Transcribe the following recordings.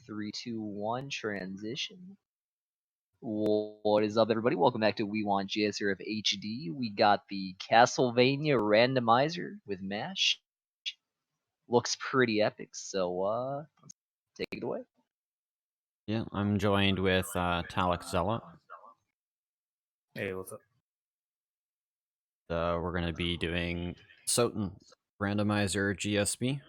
Three, two, one, transition. What is up, everybody? Welcome back to WWJSRFHD. We got the Castlevania Randomizer with MASH. Looks pretty epic, so let's take it away. Yeah, I'm joined with Talek Zealot. Hey, what's up? We're going to be doing Soten Randomizer GSB.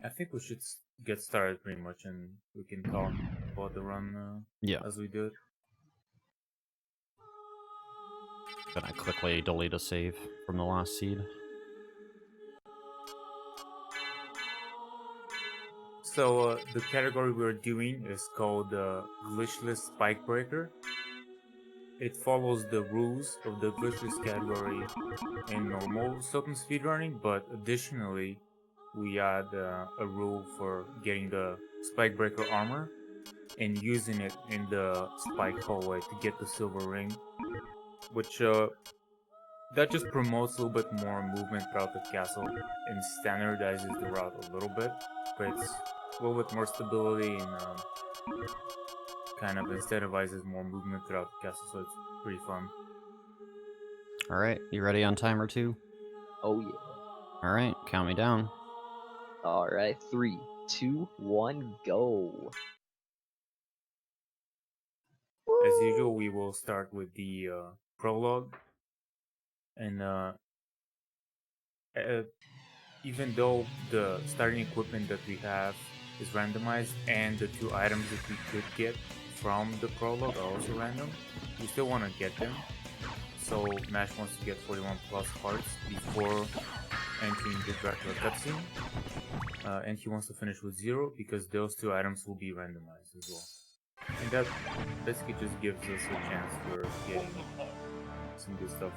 I think we should get started pretty much, and we can talk about the run as we do it. Gonna quickly delete a save from the last seed. So the category we're doing is called Glitchless Spike Breaker. It follows the rules of the Glitchless category in normal Soten speedrunning, but additionally we add a rule for getting the Spike Breaker armor and using it in the Spike hallway to get the silver ring, which that just promotes a little bit more movement throughout the castle and standardizes the route a little bit, creates a little bit more stability and kind of incentivizes more movement throughout the castle, so it's pretty fun. Alright, you ready on timer 2? Oh yeah. Alright, count me down. Alright, 3, 2, 1, go. As usual, we will start with the prologue, and even though the starting equipment that we have is randomized and the 2 items that we could get from the prologue are also random, we still want to get them. So Mash wants to get 41 plus hearts before entering the Dracula cutscene, and he wants to finish with 0 because those 2 items will be randomized as well. And that basically just gives us a chance for getting some good stuff,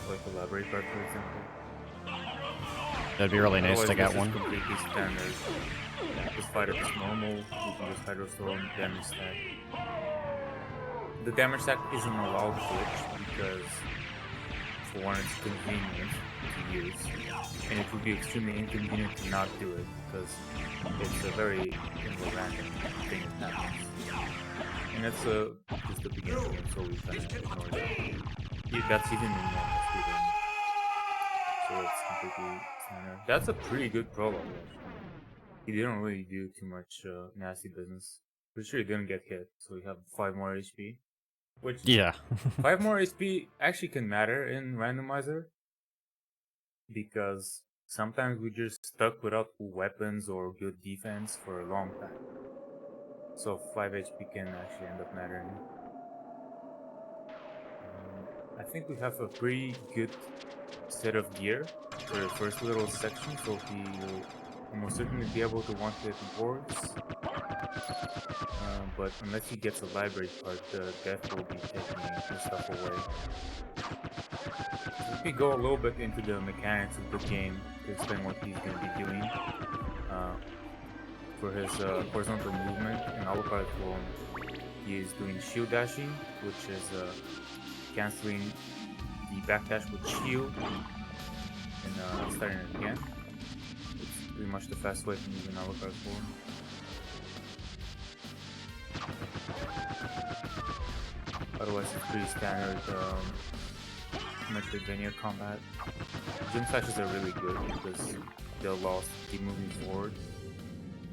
like the library card, for example. That'd be really nice to get one. Completely standard. Just fight up as normal. We can just Hydrostorm, damage stack. The damage stack isn't allowed glitch because, for one, it's convenient to use, and it would be extremely inconvenient to not do it because it's a very random thing that happens. And that's just the beginning, so we kind of ignore that. That's even in normal speedrun. So it's completely standard. That's a pretty good prologue, actually. He didn't really do too much nasty business. Pretty sure he didn't get hit, so we have 5 more HP. Which, yeah. 5 more HP actually can matter in Randomizer, because sometimes we're just stuck without weapons or good defense for a long time. So 5 HP can actually end up mattering. I think we have a pretty good set of gear for the first little section, so he will almost certainly be able to one-hit wards. But unless he gets a library card, the death will be taking his stuff away. So if we go a little bit into the mechanics of the game to explain what he's going to be doing. For his horizontal movement in Alucard form, he is doing shield dashing, which is cancelling the backdash with shield and starting it again. It's pretty much the fast way to move in Alucard form. Otherwise, it's pretty standard Metroidvania combat. Jump slashes are really good because they allow us to keep moving forward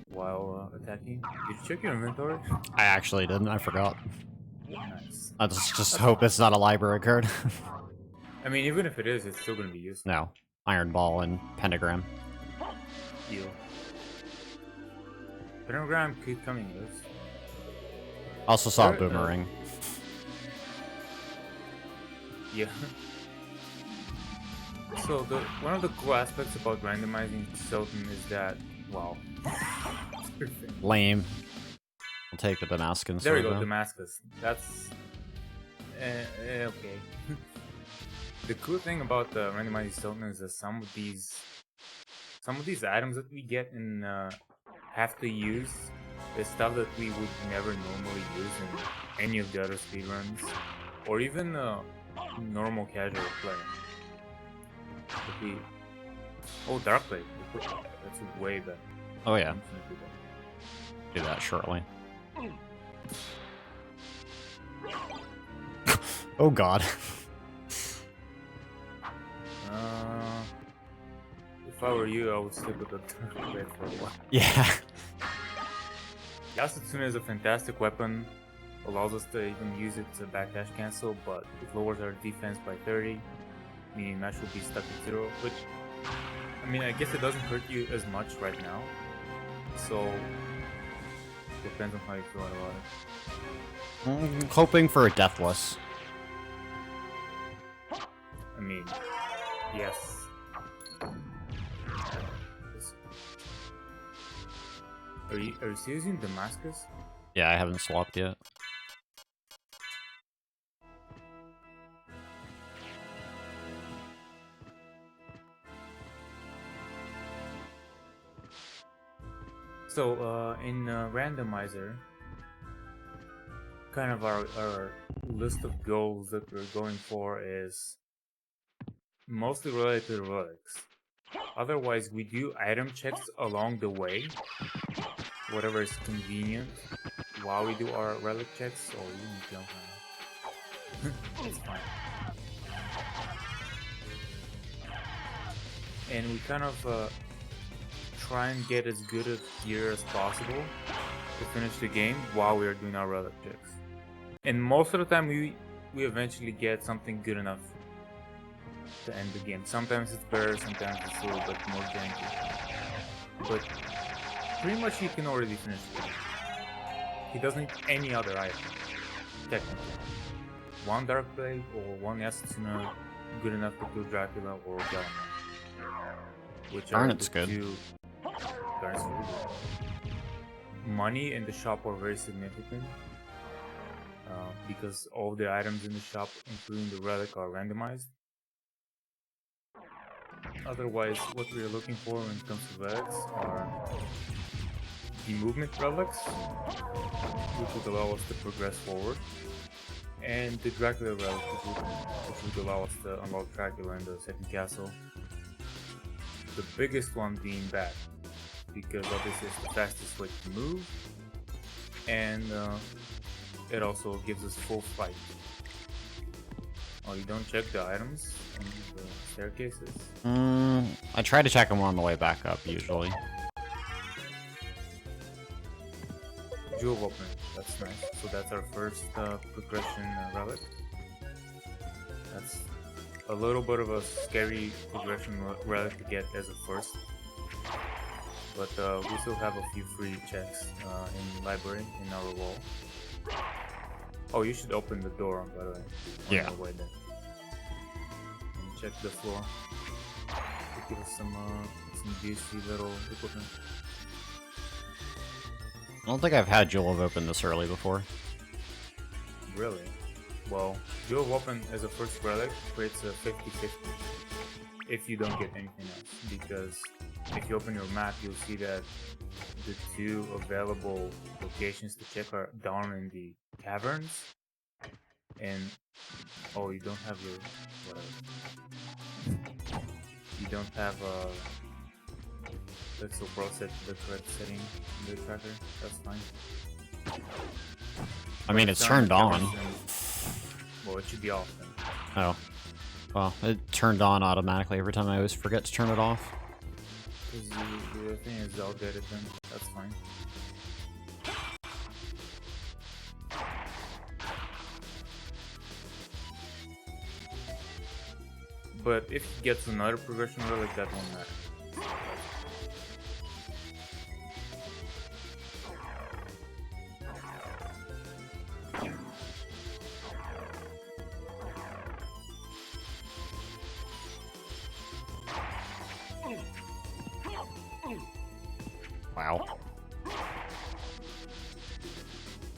while attacking. Did you check your inventory? I actually didn't, I forgot. Nice. I just hope it's not a library card. I mean, even if it is, it's still going to be useful. No. Iron Ball and Pentagram. Deal. Pentagram could come in use. Also saw a Boomerang. Yeah. So one of the cool aspects about randomizing Soten is that, wow. Lame. I'll take the Damascus. There we go, Damascus. That's okay. The cool thing about randomizing Soten is that some of these items that we get and have to use is stuff that we would never normally use in any of the other speedruns, or even normal casual play. Oh, Darkblade. That's way better. Oh yeah, Infinitely better. do that shortly. Oh god. If I were you, I would stick with the Darkblade for a while. Yeah. Yasutsune is a fantastic weapon. Allows us to even use it to backdash cancel, but it lowers our defense by 30, meaning Mash will be stuck at 0, which, I mean, I guess it doesn't hurt you as much right now, so depends on how you feel about it. I'm hoping for a deathless. I mean, yes. Are you still using Damascus? Yeah, I haven't swapped yet. So, in Randomizer, kind of our list of goals that we're going for is mostly related to the relics. Otherwise, we do item checks along the way, whatever is convenient, while we do our relic checks. Oh, you need to jump on. It's fine. And we kind of try and get as good of gear as possible to finish the game while we are doing our relic checks. And most of the time, we eventually get something good enough to end the game. Sometimes it's better, sometimes it's a little bit more janky. But pretty much he can already finish the game. He doesn't need any other item, technically. One Darkblade or one Yasutsune good enough to kill Dracula or Galman. Which Garnet's are good. Garnet's really good. Money in the shop are very significant. Because all the items in the shop, including the relic, are randomized. Otherwise, what we're looking for when it comes to relics are the movement relics, which would allow us to progress forward, and the Dracula relic, which would allow us to unlock Dracula in the second castle. The biggest one being that, because obviously it's the fastest way to move, and it also gives us full flight. Oh, you don't check the items on the staircases? I try to check them on the way back up, usually. Jewel Open, that's nice. So that's our first progression relic. That's a little bit of a scary progression relic to get as a first. But we still have a few free checks in the library, in our wall. Oh, you should open the door, by the way. On Yeah. your way there. And check the floor. To give us some juicy little equipment. I don't think I've had Jewel of Open this early before. Really? Well, Jewel of Open as a first relic creates a 50-50 if you don't get anything else. Because if you open your map, you'll see that the two available locations to check are down in the caverns. And oh, you don't have your whatever. You don't have Pixel Pro set the correct setting in the tracker. That's fine. I mean, it's turned on. Well, it should be off then. Oh. Well, it turned on automatically every time I always forget to turn it off. Because the thing is outdated then. That's fine. But if he gets another progression relic, that won't matter. Wow.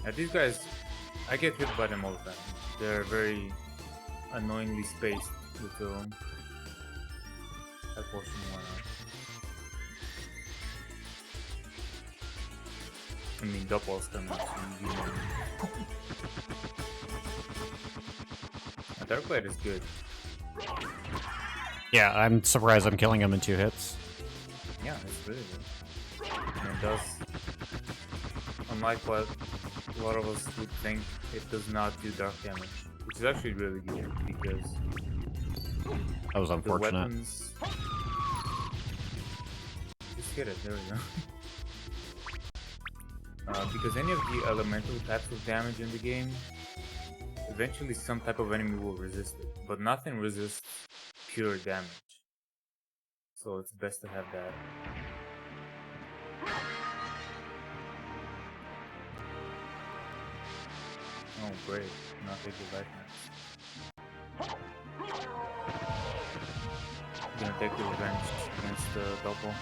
Now these guys, I get hit by them all the time. They're very annoyingly spaced with that portion one out. I mean, doubles come out. Dark Blade is good. Yeah, I'm surprised I'm killing him in 2 hits. Yeah, it's really good. And it does, unlike what a lot of us would think, it does not do dark damage, which is actually really good because That was the unfortunate. weapons. Just hit it. There we go. Because any of the elemental types of damage in the game, eventually some type of enemy will resist it, but nothing resists pure damage. So it's best to have that. Oh, great. Not take your life max. Gonna take the revenge against the double.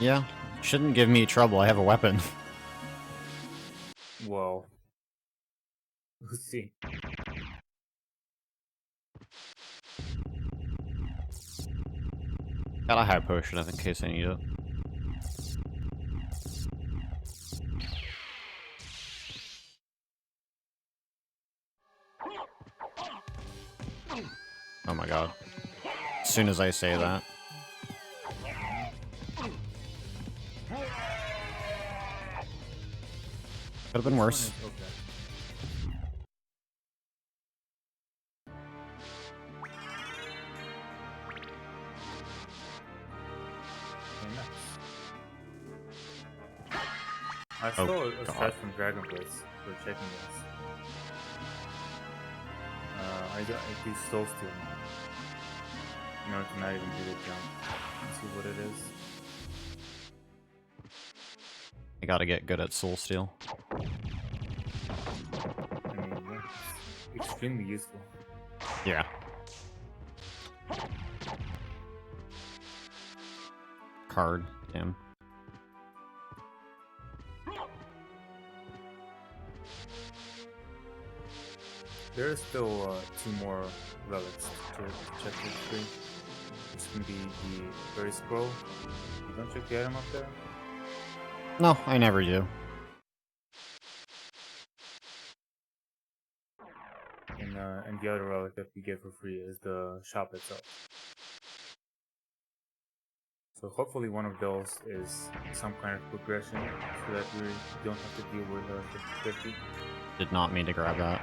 Yeah, shouldn't give me trouble. I have a weapon. Whoa. Let's see. Got a high potion in case I need it. Oh my god. As soon as I say that. Could have been worse. Okay. I stole a strat from Dragon Blitz for checking this. I do Soul Steal now. In order to not even do the jump. Let's see what it is. I gotta get good at Soul Steal. I mean, yeah, it's extremely useful. Yeah. Card, damn. There are still 2 more relics to check the tree. This can be the Fairy Scroll. You don't check the item up there? No, I never do. And the other relic that we get for free is the shop itself. So hopefully one of those is some kind of progression so that we don't have to deal with 50. Did not mean to grab that.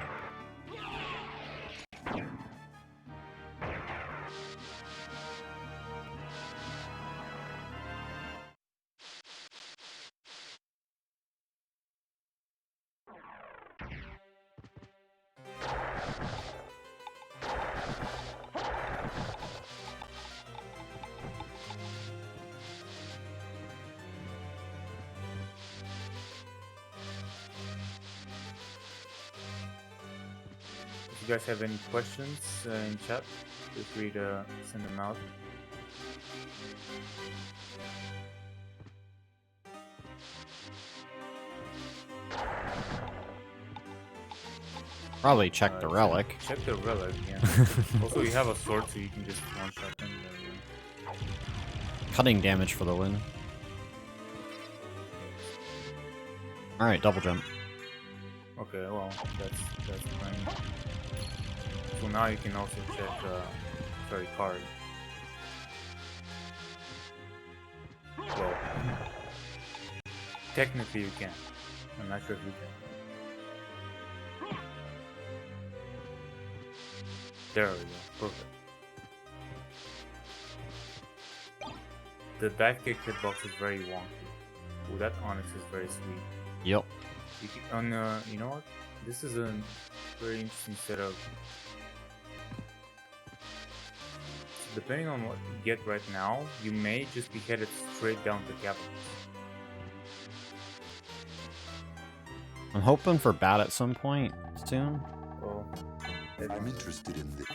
If you guys have any questions in chat, feel free to send them out. Probably check the relic. Check the relic, yeah. Also, you have a sword, so you can just one-shot them. Cutting damage for the win. Alright, double jump. Okay, well, that's fine. So now you can also check, card. Well, technically you can. I'm not sure if you can. There we go, perfect. The dive kick hitbox is very wonky. Ooh, that Onyx is very sweet. Yep. You know what? This is a very interesting setup. Depending on what you get right now, you may just be headed straight down to capital. I'm hoping for bat at some point soon. Well, I'm interested in this.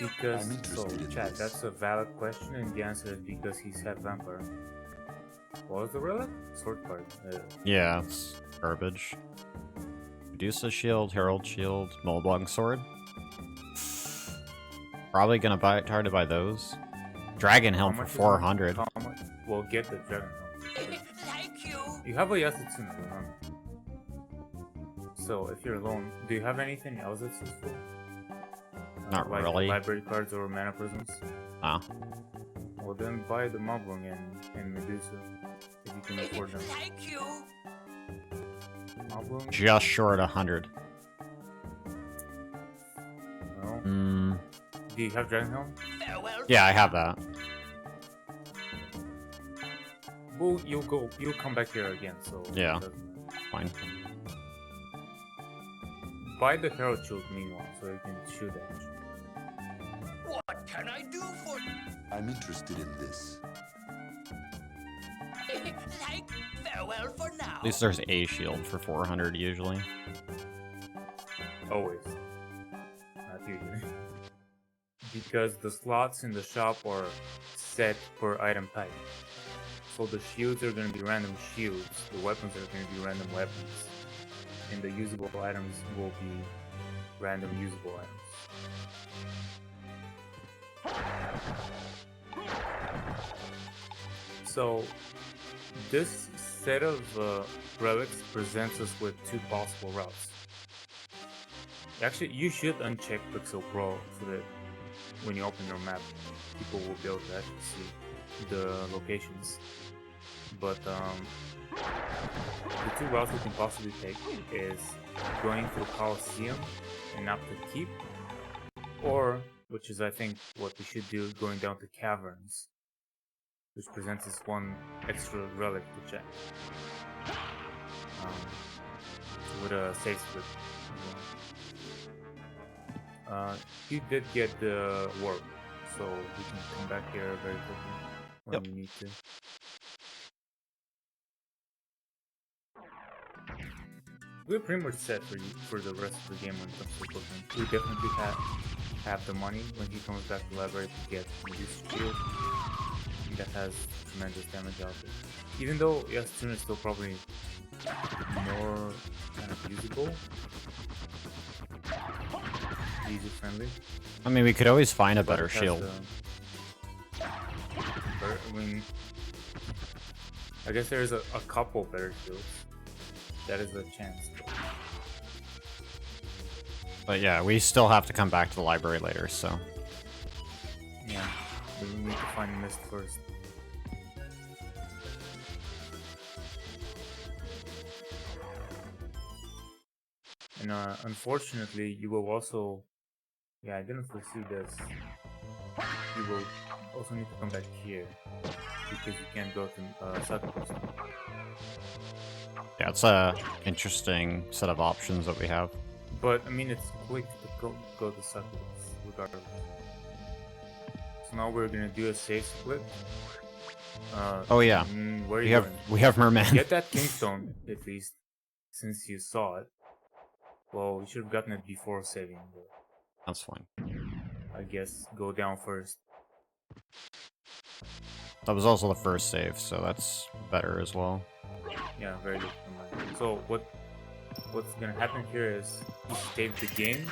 because I'm interested in chat, this. that's a valid question, and the answer is because he's half vampire. What was the relic? Sword card. Yeah, it's garbage. Medusa shield, Herald shield, Moblong sword. Probably gonna try to buy those. Dragon How helm for much is 400. How much? Well, get the dragon helm. You have a Yasutsune, remember? So if you're alone, do you have anything else that's useful? Not like really. library cards or mana prisms. Oh. Well, then buy the Moblung and Medusa if you can afford them. Thank you. Moblung? Just short 100. No. Mm, Do you have Dragon Helm? Farewell. yeah, I have that. Well, you'll come back here again, so Yeah. it doesn't matter. Fine. Buy the Herald Shield meanwhile, so you can shoot damage. What can I do for I'm interested in this. like farewell for now? At least there's a shield for 400 usually. Always. Not usually. Because the slots in the shop are set per item type. So the shields are going to be random shields, the weapons are going to be random weapons, and the usable items will be random usable items. So this set of relics presents us with two possible routes. Actually, you should uncheck Pixel Pro so that when you open your map, people will be able to actually see the locations. But the two routes we can possibly take is going through Colosseum and up to Keep, or, which is I think what we should do, going down to Caverns, which presents us one extra relic to check. With a safe split. You did get the warp, so we can come back here very quickly when you need to. We're pretty much set for the rest of the game when it comes to equipment. We definitely have the money when he comes back to the library to get Medusa Shield. That has tremendous damage output. Even though Yasutune is still probably more kind of usable, user friendly. I mean, we could always find a But better it has shield. I mean, I guess there's a couple better shields. That is a chance. But yeah, we still have to come back to the library later, so. Yeah, we need to find Mist first. And unfortunately, you will also... Yeah, I didn't foresee this. You will also need to come back here because you can't go to Succubus. Yeah, it's a interesting set of options that we have. But I mean, it's quick to go to Succubus regardless. So now we're gonna do a safe split. Oh yeah, Where are we you have going? we have Merman. Get that Kingstone at least, since you saw it. Well, you should have gotten it before saving, but That's fine. I guess go down first. That was also the first save, so that's better as well. Yeah, very good. So what's gonna happen here is he saved the game.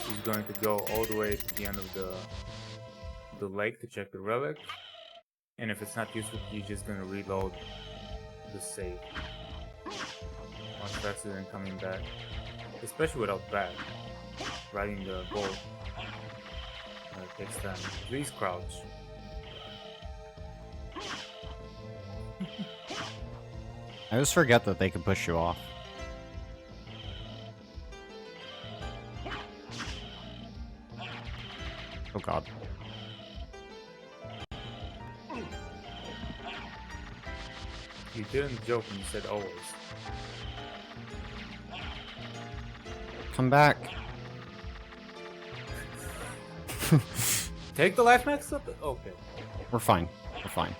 He's going to go all the way to the end of the lake to check the relic, and if it's not useful, he's just gonna reload the save. Much faster than coming back, especially without back. Riding the boat takes time. Please crouch. I always forget that they can push you off. Oh god. You didn't joke when you said always. Come back. Take the life max up? Okay. We're fine. We're fine.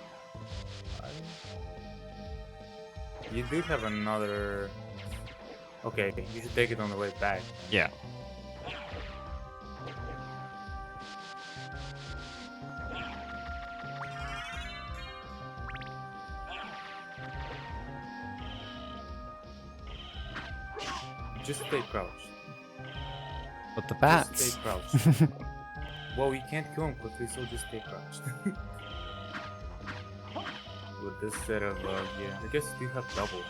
You do have another... Okay, you should take it on the way back. Yeah. Just stay crouched. But the Just bats. stay crouched. Well, we can't kill him quickly, so just stay crouched. With this set of, yeah, I guess you have double.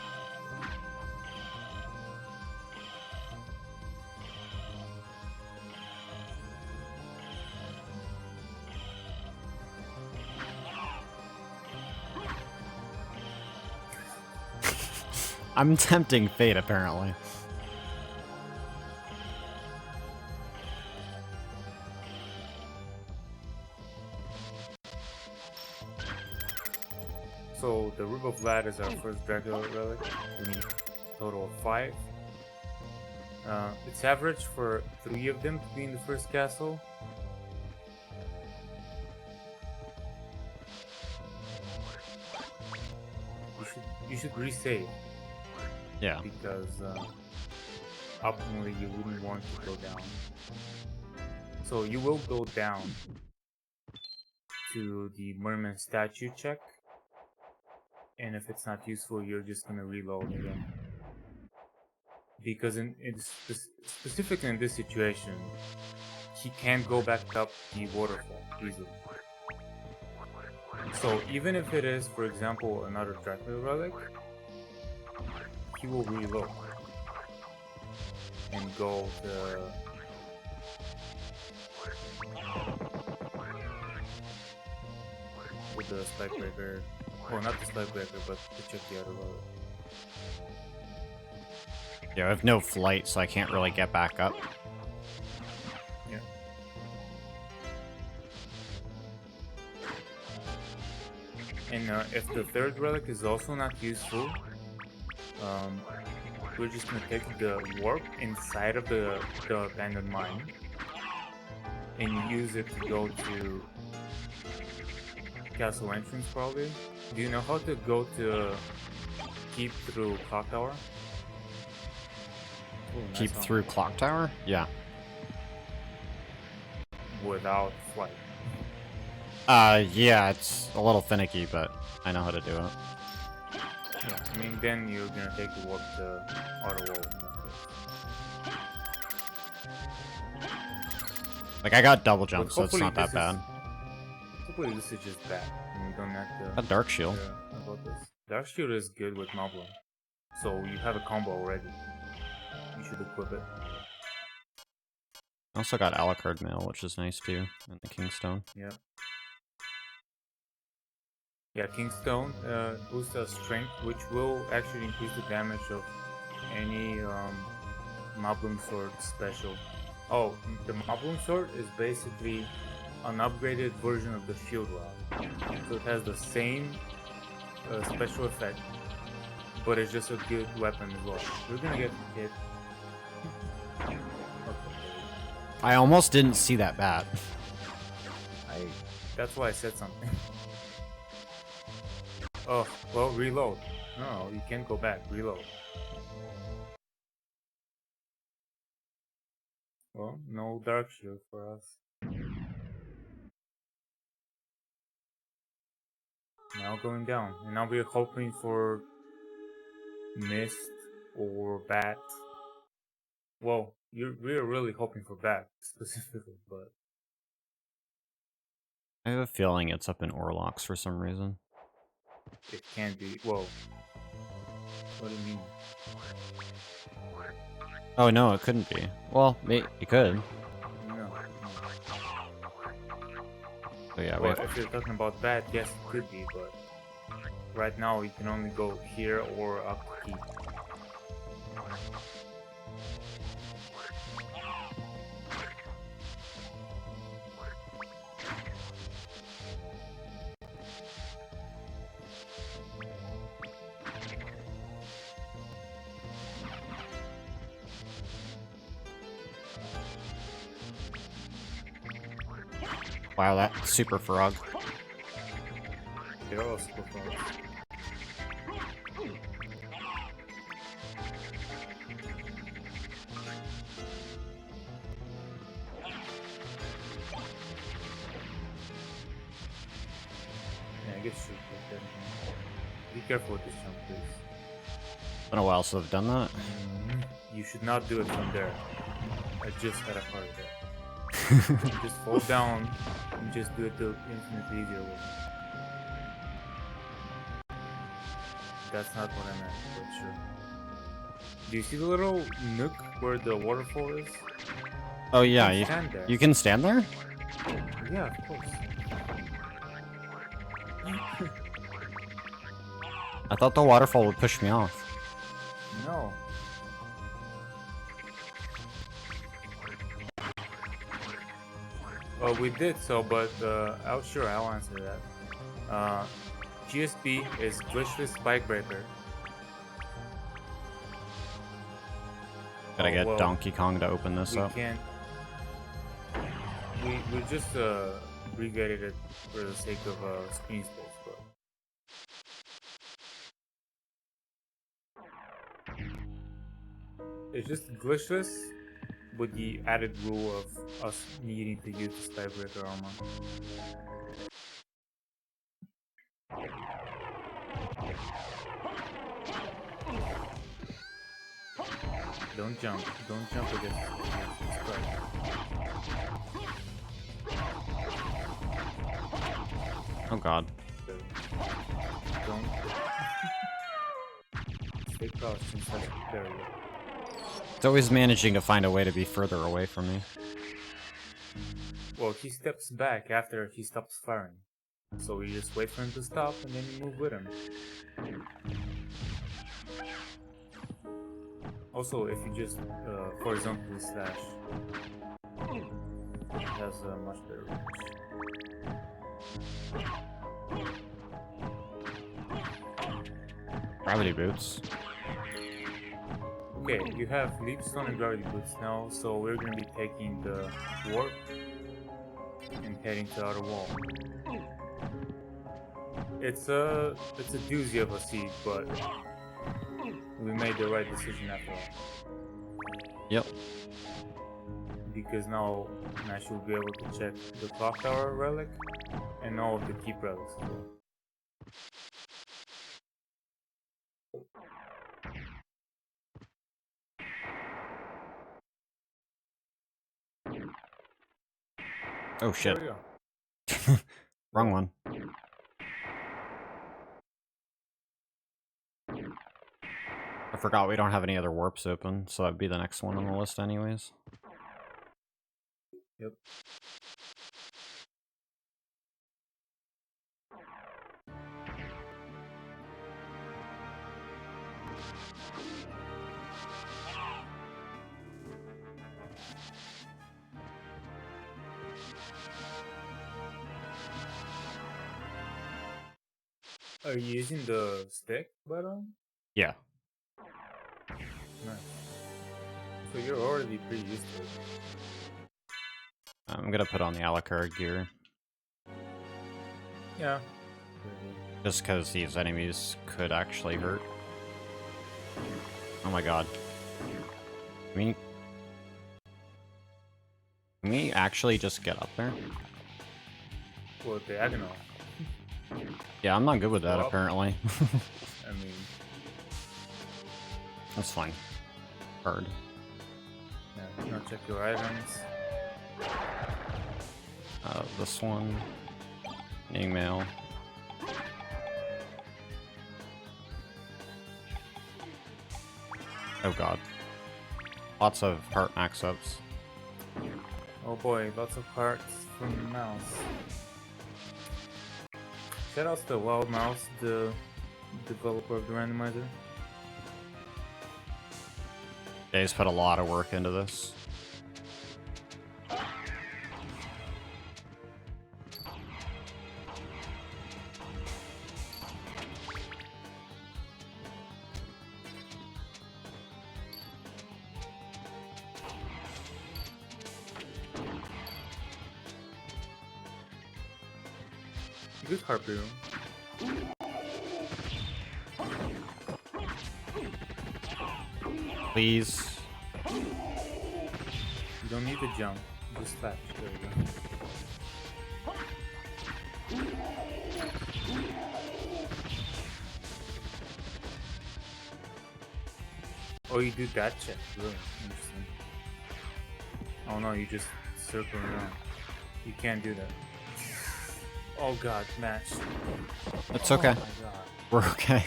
I'm tempting fate, apparently. So the Rib of Vlad is our first Dracula relic. We need a total of 5. It's average for 3 of them to be in the first castle. You should resave Yeah. because optimally you wouldn't want to go down. So you will go down to the Merman statue check, and if it's not useful, you're just gonna reload again. Because specifically in this situation, he can't go back up the waterfall easily. So even if it is, for example, another Dracula relic, he will reload and go to with the Spikebreaker. Well, not the Spikebreaker, but to check the other relic. Yeah, I have no flight, so I can't really get back up. Yeah. And if the third relic is also not useful, we're just gonna take the warp inside of the abandoned mine and use it to go to castle entrance probably. Do you know how to go to keep through clock tower? Ooh, nice Keep one. through clock tower? Yeah. Without flight. Yeah, it's a little finicky, but I know how to do it. Yeah, I mean then you're gonna take the warp to outer wall. Like, I got double jump, But so it's hopefully not that this bad. Hopefully this is just bad. And we don't have to A dark shield. care about this. Dark shield is good with Moblin. So you have a combo already. You should equip it. I also got Alucard mail, which is nice too, and the Kingstone. Yeah. Yeah, Kingstone boosts our strength, which will actually increase the damage of any Moblin sword special. Oh, the Moblin sword is basically an upgraded version of the shield rod. So it has the same special effect, but it's just a good weapon as well. You're gonna get hit. Okay. I almost didn't see that bat. That's why I said something. Oh, well, reload. No, you can't go back. Reload. Well, no dark shield for us. Now going down. And now we're hoping for mist or bat. Well, we're really hoping for bat specifically, but I have a feeling it's up in Orlocks for some reason. it can't be. Well, what do you mean? Oh no, it couldn't be. Well, it could. No. So yeah, Well, wait. if you're talking about bat, yes, it could be, but right now you can only go here or up to keep. Wow, that super frog. They're all super frogs. Yeah, I guess you should take that. Be careful with this jump, please. Been a while since I've done that. You should not do it from there. I just had a heart attack. Just fall down and just do it the infinitely easier way. That's not what I meant, but sure. Do you see the little nook where the waterfall is? Oh yeah, You you, can stand there. you can stand there? Yeah, of course. I thought the waterfall would push me off. No. Well, we did so, but sure, I'll answer that. GSP is glitchless spike breaker. Gotta get well, Donkey Kong to open this we up. can't. We just abbreviated it for the sake of screen space, but it's just glitchless with the added rule of us needing to use the spike breaker armor. Don't jump against the spike. Oh god. Don't stay crouched inside the barrier. It's always managing to find a way to be further away from me. Well, he steps back after he stops firing. So you just wait for him to stop and then you move with him. Also, if you just horizontally slash, it has a much better range. Gravity boots. Okay, you have leap stone and gravity boots now, so we're gonna be taking the warp and heading to outer wall. It's a doozy of a seed, but we made the right decision after all. Yep. Because now Nash will be able to check the clock tower relic and all of the keep relics. Oh shit. There we go. Wrong one. I forgot we don't have any other warps open, so that'd be the next one on the list anyways. Yep. Are you using the stick button? Yeah. Nice. So you're already pretty used to it. I'm gonna put on the Alucard gear. Yeah. Just because these enemies could actually hurt. Oh my god. Can we actually just get up there? Well, diagonal. Yeah, I'm not good with that Well, apparently. I mean, That's fine. Hard. yeah, now check your items. This one. Email. Oh god. Lots of heart max-ups. Oh boy, lots of parts from the mouse. Shout out to Wild Mouse, the developer of the randomizer. Dave's put a lot of work into this. Good harpoon. Please. You don't need to jump, just slash. There we go. Oh, you do that check. Really interesting. Oh no, you just circle around. You can't do that. Oh god, match. It's okay. Oh my god. We're okay.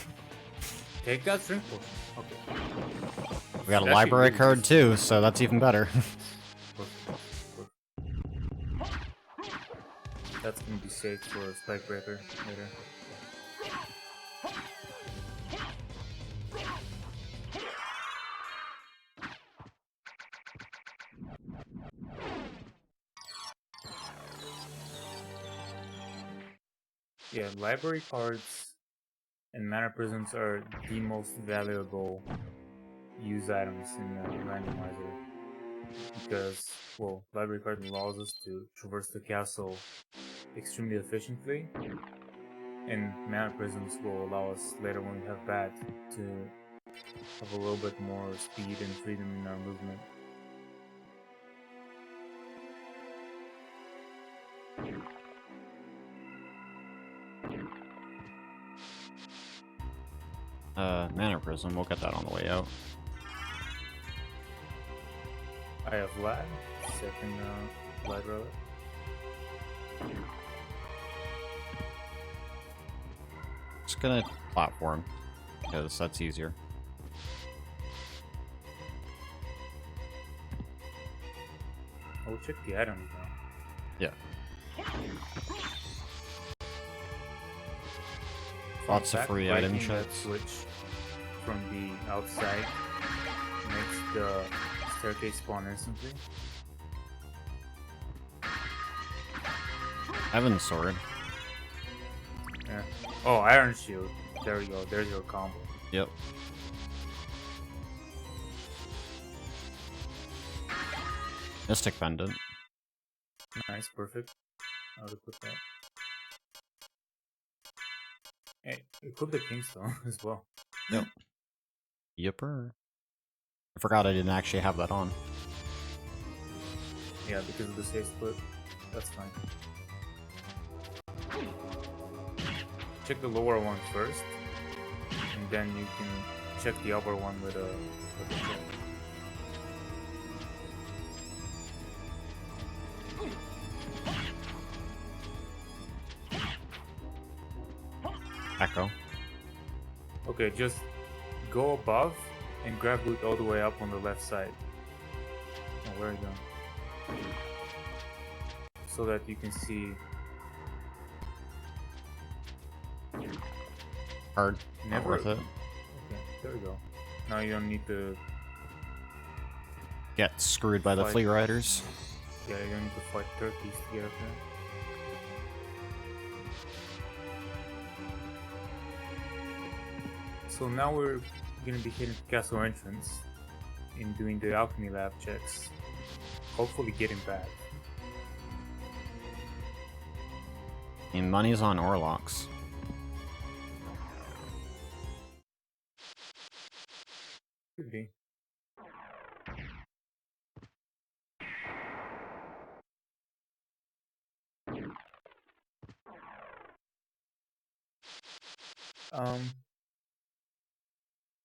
Take that drink potion. Okay. We got a That's library really card just- too, so that's even better. That's gonna be saved for a spike breaker later. Yeah, library cards and mana prisms are the most valuable use items in Randomizer because, well, library card allows us to traverse the castle extremely efficiently, and mana prisms will allow us later when we have bat to have a little bit more speed and freedom in our movement. Mana Prism, we'll get that on the way out. I have lag, second lag relic. Just gonna platform, because that's easier. I'll check the items now. Yeah. Fun Lots of fact, free item breaking that checks. switch from the outside makes the staircase spawn instantly. Heaven's Sword. Yeah. Oh, Iron Shield. There we go. There's your combo. Yep. Mystic Pendant. Nice, perfect. How to put that? Hey, equip the Kingstone as well. Yep. Yipper. I forgot I didn't actually have that on. Yeah, because of the save split. That's fine. Check the lower one first, and then you can check the upper one with a check. Echo. Okay, just go above and grab loot all the way up on the left side. Oh, where are you going? So that you can see. Hard. Not Never. worth it. Okay, there we go. Now you don't need to. Get screwed by the Fight. Flea Riders. Yeah, you don't need to fight turkeys to get up there. So now we're gonna be hitting the castle entrance and doing the alchemy lab checks. Hopefully getting back. And money's on Orlocks. Could be.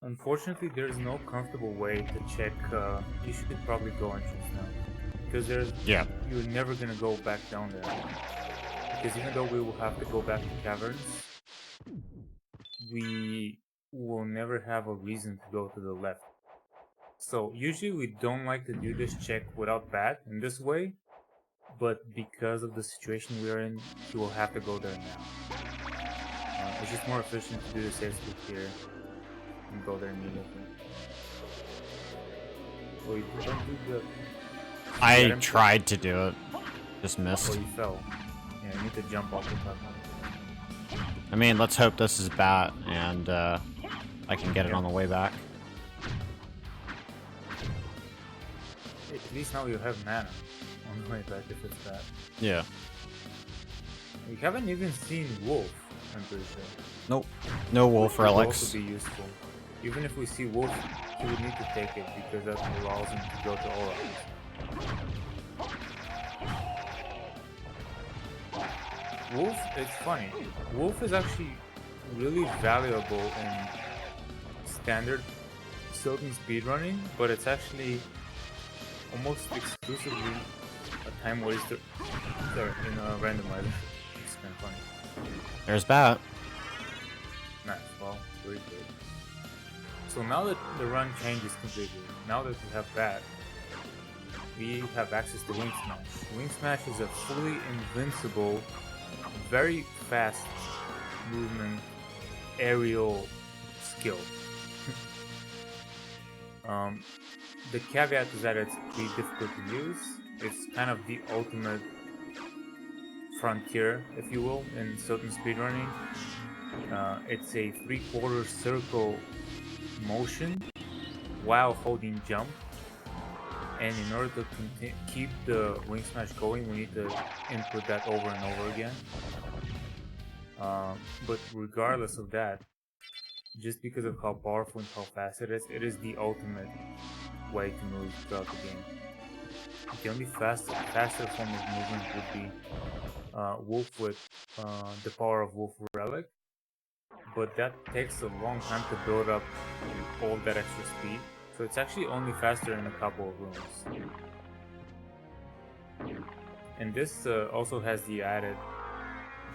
Unfortunately, there's no comfortable way to check. You should probably go entrance now, because Yeah. you're never gonna go back down there. Because even though we will have to go back to caverns, we will never have a reason to go to the left. So usually we don't like to do this check without bat in this way, but because of the situation we're in, you will have to go there now. It's just more efficient to do the save split here and go there immediately. Oh, you don't do the... I item check? tried to do it. Just Oh, missed. you fell. Yeah, you need to jump off the platform. I mean, let's hope this is bat and I can get it on the way back. At least now you have mana on the way back if it's bad. Yeah. We haven't even seen Wolf, I'm pretty sure. Nope. No wolf Would relics. also be useful. Even if we see Wolf, he would need to take it because that allows him to go to Aura. Wolf, it's funny. Wolf is actually really valuable in standard Silken speedrunning, but it's actually almost exclusively a time waster. Sorry, in a randomizer. It's kind of funny. There's bat. Nice, well, very good. So now that the run changes completely, now that we have that, we have access to Wing Smash. Wing Smash is a fully invincible, very fast movement aerial skill. The caveat is that it's pretty difficult to use. It's kind of the ultimate frontier, if you will, in certain speedrunning. It's a 3/4 circle motion while holding jump. And in order to keep the wing smash going, we need to input that over and over again. But regardless of that, just because of how powerful and how fast it is the ultimate way to move throughout the game. The only faster form of movement would be Wolf with the power of Wolf Relic, but that takes a long time to build up all that extra speed, so it's actually only faster in a couple of rooms. And this also has the added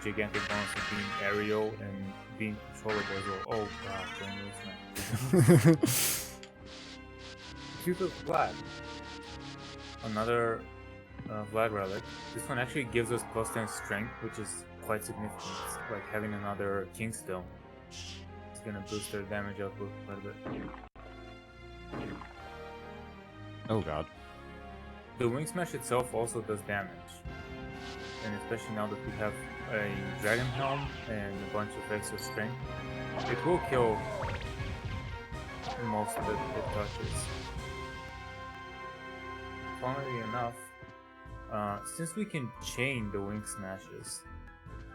gigantic bonus of being aerial and being controllable as well. Oh god, don't lose man. Cute of Vlad. Another Vlad relic. This one actually gives us plus 10 strength, which is quite significant. It's like having another King Stone. It's gonna boost their damage output quite a bit. Oh god. The Wing Smash itself also does damage. And especially now that we have a Dragon Helm and a bunch of extra strength, it will kill most that it touches. Funnily enough, since we can chain the Wing Smashes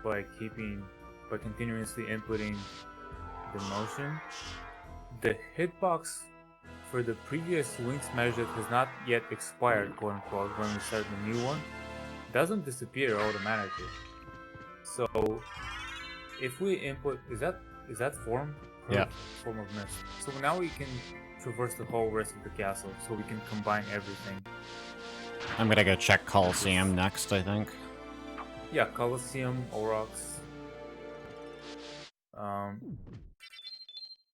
by continuously inputting the motion, the hitbox for the previous Wing Smash that has not yet expired, quote unquote, when we start the new one, doesn't disappear automatically. So if we input, is that form? Yeah. Form of mist. So now we can traverse the whole rest of the castle, so we can combine everything. I'm gonna go check Coliseum next, I think. Yeah, Colosseum, Aurochs.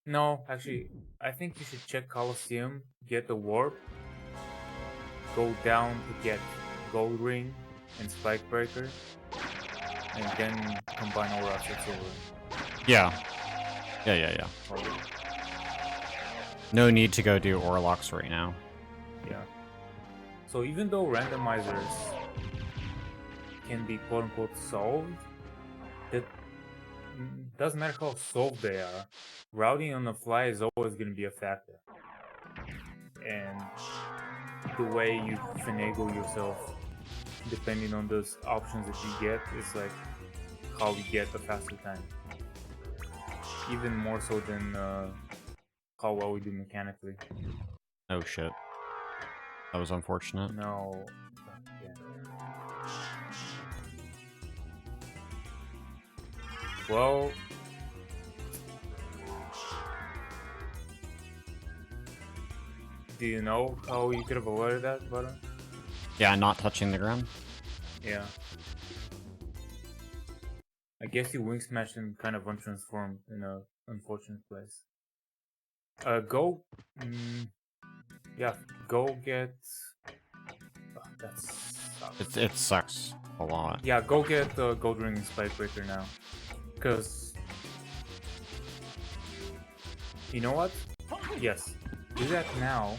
No, actually, I think you should check Colosseum, get the warp, go down to get Gold Ring and Spike Breaker, and then combine Aurochs with Silver. Yeah. Yeah. No need to go do Orlocks right now. Yeah. So even though randomizers can be quote unquote solved, it doesn't matter how solved they are. Routing on the fly is always going to be a factor. And the way you finagle yourself, depending on those options that you get, is like how you get a faster time. Even more so than how well we do mechanically. Oh shit. That was unfortunate. No. Yeah. Well, do you know how you could have avoided that, Butter? Yeah, not touching the ground. Yeah. I guess you wing smashed and kind of untransformed in a unfortunate place. Go. Yeah, go get. Oh, that sucks. It sucks a lot. Yeah, go get the Gold Ring and Spike Breaker now. Because. You know what? Yes. Do that now.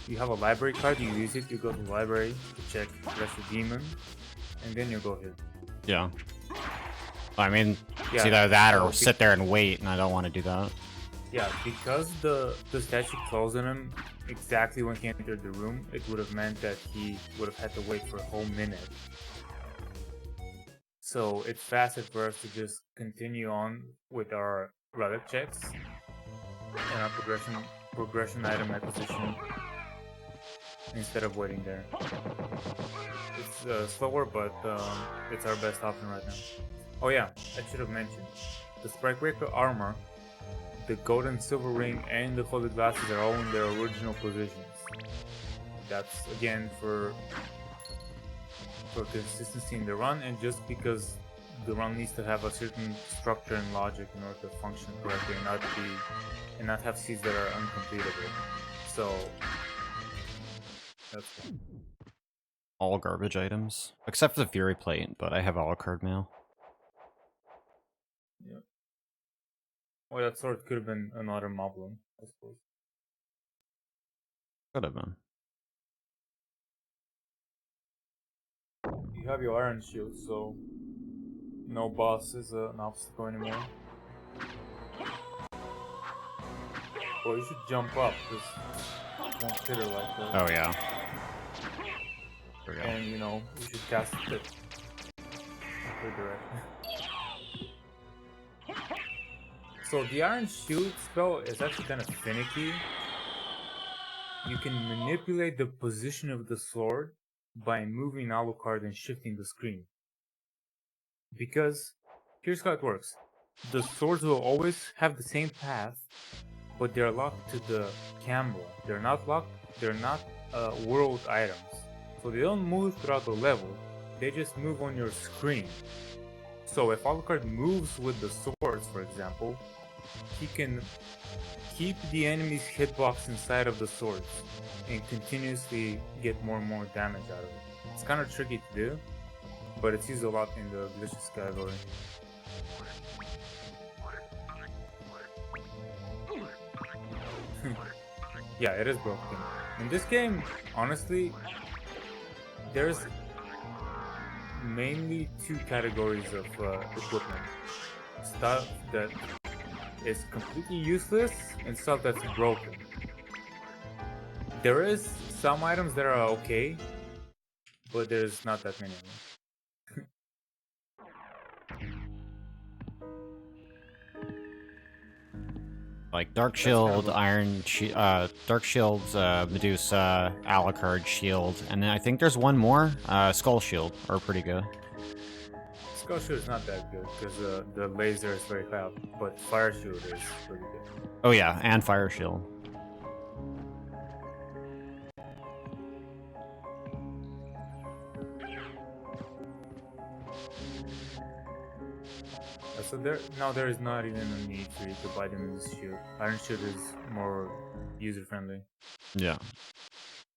You have a library card, you use it, you go to the library to check Rest of Demon, and then you go hit. Yeah. I mean, Yeah, it's either that or so sit there and wait, and I don't want to do that. Yeah, because the statue closed on him exactly when he entered the room, it would have meant that he would have had to wait for a whole minute. So it's faster for us to just continue on with our relic checks and our progression item acquisition instead of waiting there. It's slower, but it's our best option right now. Oh yeah, I should have mentioned the Spike Breaker armor. The gold and silver ring and the folded glasses are all in their original positions. That's again for consistency in the run, and just because the run needs to have a certain structure and logic in order to function correctly and not have seeds that are uncompletable. So that's fine. All garbage items. Except for the Fury Plate, but I have all card mail. Yeah. Well, that sword could have been another moblin, I suppose. Could have been. You have your iron shield, so no boss is an obstacle anymore. Well, you should jump up, because it won't hit her like that. Oh yeah. There we go. And, you know, you should cast it her direction. So the Iron Shield spell is actually kind of finicky. You can manipulate the position of the sword by moving Alucard and shifting the screen. Because here's how it works. The swords will always have the same path, but they're locked to the camera. They're not world items. So they don't move throughout the level, they just move on your screen. So if Alucard moves with the swords, for example, he can keep the enemy's hitbox inside of the swords and continuously get more and more damage out of it. It's kind of tricky to do, but it's used a lot in the glitches category. Yeah, it is broken. In this game, honestly, there's mainly two categories of equipment. Stuff that is completely useless and stuff that's broken. There is some items that are okay, but there's not that many of them. Like Dark Shield, Dark Shield's Medusa, Alucard Shield, and then I think there's one more. Skull Shield are pretty good. Skull Shield is not that good because the laser is very high up, but Fire Shield is pretty good. Oh yeah, and Fire Shield. So there is not even a need for you to buy them in this shield. Iron Shield is more user friendly. Yeah,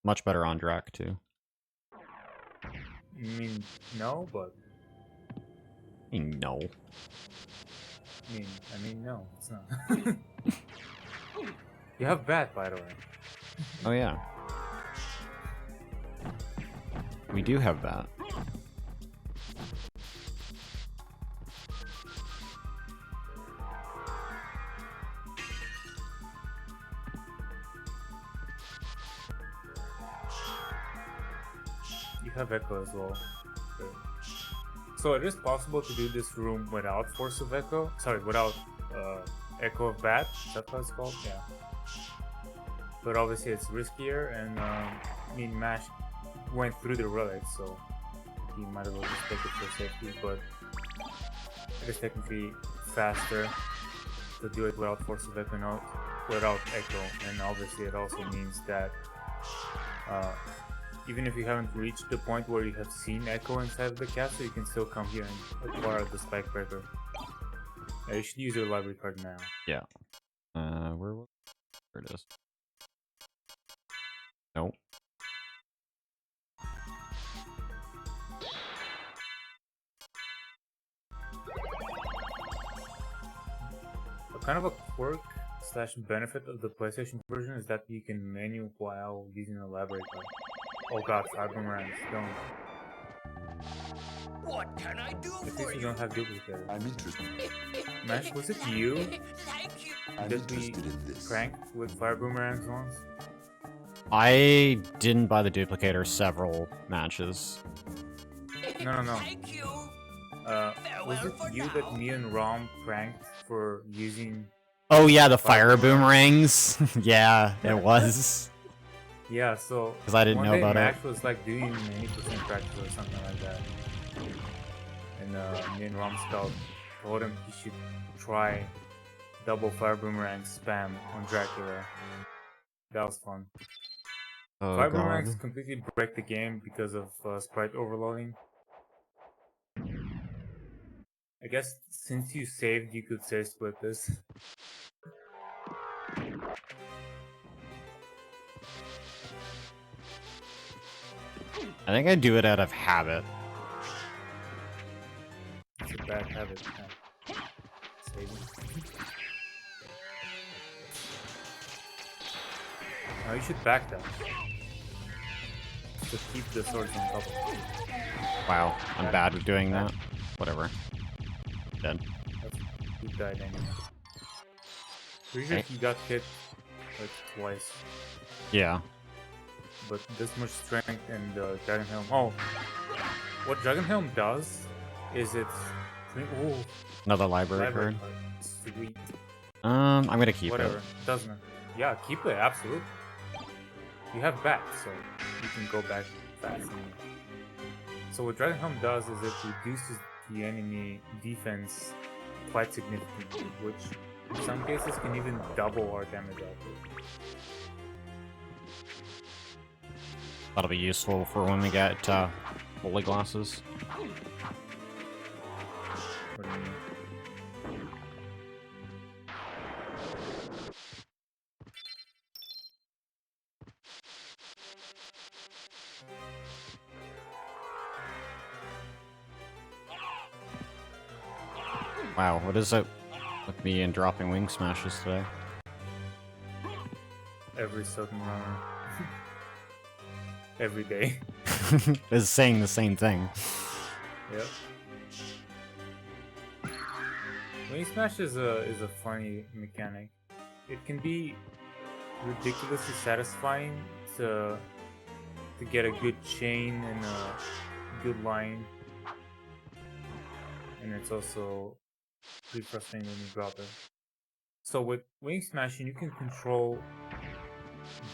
much better on Drac too. I mean, no, but No. I mean, no, it's not. You have Bat, by the way. Oh yeah. We do have that. You have Echo as well. Okay. So it is possible to do this room without Force of Echo. Sorry, without Echo of Bat. Is that what it's called? Yeah. But obviously it's riskier, and I mean, Mash went through the relics, so he might as well just take it for safety. But it is technically faster to do it without Force of Echo, not without Echo, and obviously it also means that even if you haven't reached the point where you have seen Echo inside of the castle, you can still come here and acquire the Spike Breaker. You should use your library card now. Yeah. Where it is. Nope. Kind of a quirk / benefit of the PlayStation version is that you can menu while using a library card. Oh god, Fire Boomerangs, don't. What can I do At for least you you? don't have duplicated. I'm interested. Mash, was it you Thank you. I'm that we interested in this. pranked with Fire Boomerangs once? I didn't buy the duplicator several matches. No. Thank you. Was it you that me and Rom pranked for using... Oh yeah, the fire boomerangs. Yeah, it was. Yeah, so... 'Cause I didn't know about Mash it. was like doing 80% practice or something like that. And me and Rom Scout told him he should try double Fire Boomerang spam on Dracula. That was fun. Oh Fire Boomerangs god. completely break the game because of sprite overloading. I guess since you saved, you could save split this. I think I do it out of habit. It's a bad habit. Saving. Now you should back that. To keep the swords on top of it. Wow, I'm bad with doing that. Whatever. died anyway. Pretty sure he got hit like twice, Yeah. but this much strength and Dragon Helm. Oh, what Dragon Helm does is it's ooh, Another library library card. card. Sweet. I'm gonna keep Whatever. it. Doesn't it? Yeah, keep it. Absolutely. You have back, so you can go back fast. So what Dragon Helm does is it reduces the enemy defense quite significantly, which in some cases can even double our damage output. That'll be useful for when we get holy glasses. What do you mean? Wow, what is it with me and dropping wing smashes today? Every second runner. Every day. Is saying the same thing. Yep. Wing Smash is a funny mechanic. It can be ridiculously satisfying to get a good chain and a good line, and it's also pretty frustrating when you drop it. So with Wing Smashing, you can control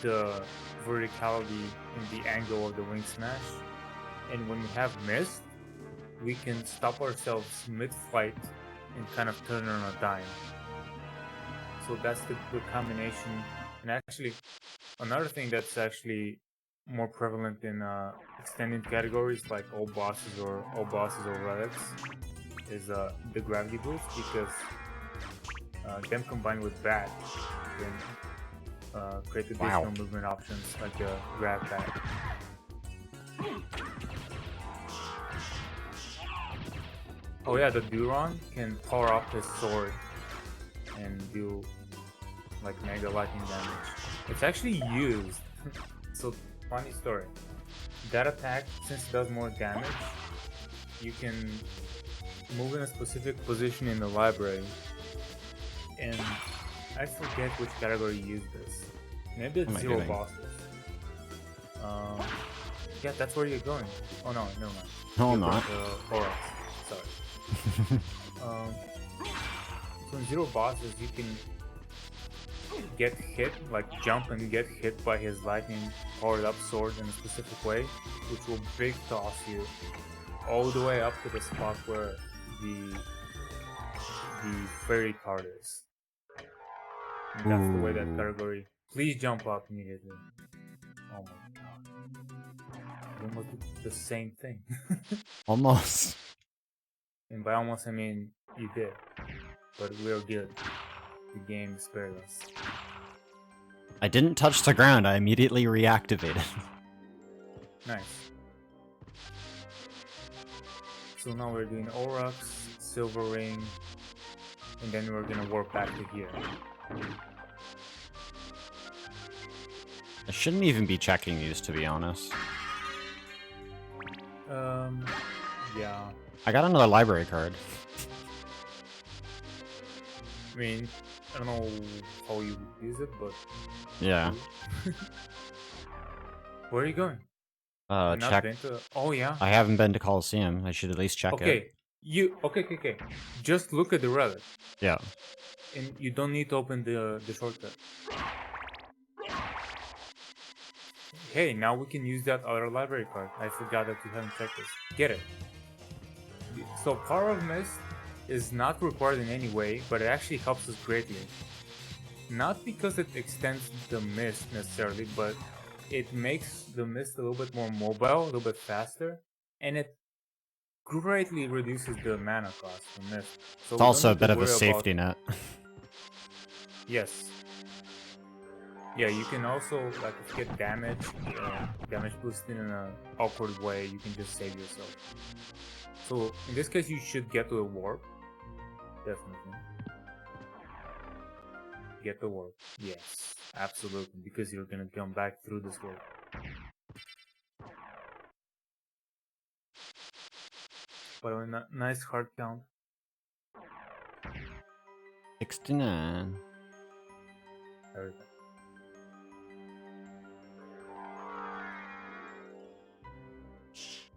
the verticality and the angle of the Wing Smash, and when we have missed, we can stop ourselves mid-flight and kind of turn on a dime. So that's the combination. And actually, another thing that's actually more prevalent in extended categories like all bosses or relics is the gravity boost, because them combined with bat can create additional movement options like the grab bat. Oh yeah, the Duron can power up his sword and do like mega lightning damage. It's actually used. So funny story. That attack, since it does more damage, you can move in a specific position in the library. And I forget which category used this. Maybe it's zero bosses. Yeah, that's where you're going. Oh no, never mind. No, I'm not. Auras. Sorry. So in zero bosses, you can get hit, like jump and get hit by his lightning powered up sword in a specific way, which will big toss you all the way up to the spot where the fairy card is. And that's the way that category. Please jump up immediately. Oh my god. We almost did the same thing. Almost. And by almost I mean you did. But we're good. The game spared us. I didn't touch the ground, I immediately reactivated. Nice. So now we're doing Aurochs, Silver Ring, and then we're gonna warp back to here. I shouldn't even be checking these, to be honest. Yeah. I got another library card. I mean, I don't know how you use it, but... Yeah. Where are you going? You've not Check. been to... Oh, yeah? I haven't been to Coliseum. I should at least check it. Okay. Just look at the relic. Yeah. And you don't need to open the shortcut. Hey, now we can use that other library card. I forgot that you haven't checked this. Get it. So Power of Mist is not required in any way, but it actually helps us greatly. Not because it extends the mist necessarily, but it makes the mist a little bit more mobile, a little bit faster, and it greatly reduces the mana cost for mist. So It's also a bit of a safety net. Yes. Yeah, you can also, like, if you get damage boosted in an awkward way, you can just save yourself. So, in this case, you should get to a warp. Definitely. Get the warp. Yes, absolutely, because you're gonna come back through this warp. By the way, nice heart count. 69. Everything.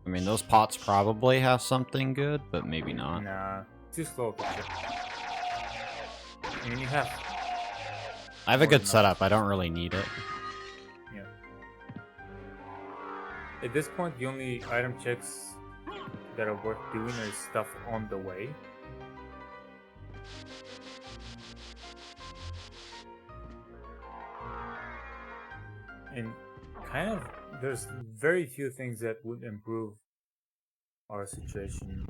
I mean, those pots probably have something good, but maybe not. Nah, too slow. I mean, you have. I have a more good than setup. enough. I don't really need it. Yeah. At this point, the only item checks that are worth doing is stuff on the way. And kind of, there's very few things that would improve our situation.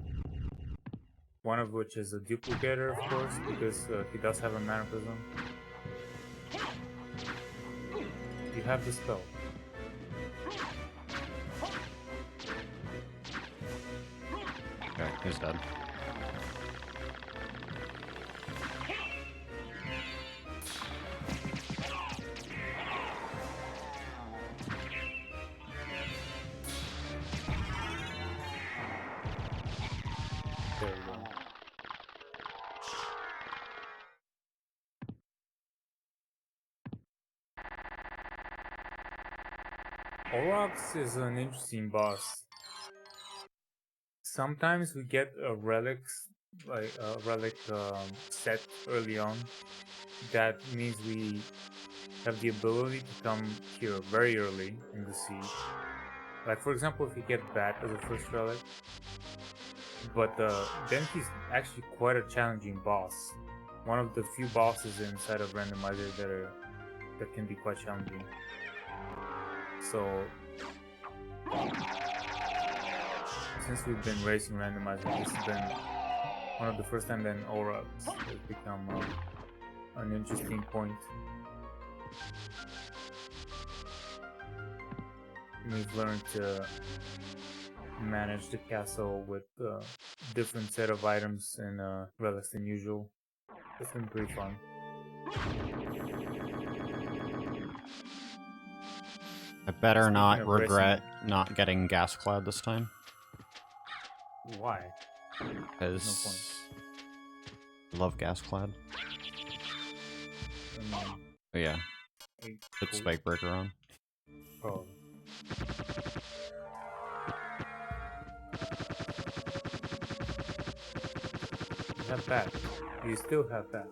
One of which is a duplicator, of course, because he does have a mana prism. You have the spell. Okay, he's dead. There we go. Aurochs is an interesting boss. Sometimes we get a relics, like a relic set early on. That means we have the ability to come here very early in the siege. Like for example, if you get Bat as a first relic, but then he's actually quite a challenging boss. One of the few bosses inside of Randomizer that can be quite challenging. So since we've been racing Randomizer, this has been one of the first time that Aurochs has become an interesting point. We've learned to manage the castle with a different set of items and relics than usual. It's been pretty fun. I better Speaking not of regret not getting Gas Cloud this time. Why? Because I love Gas Cloud. Oh yeah, put Cool. Spike Breaker on. Oh. You have that. You still have that.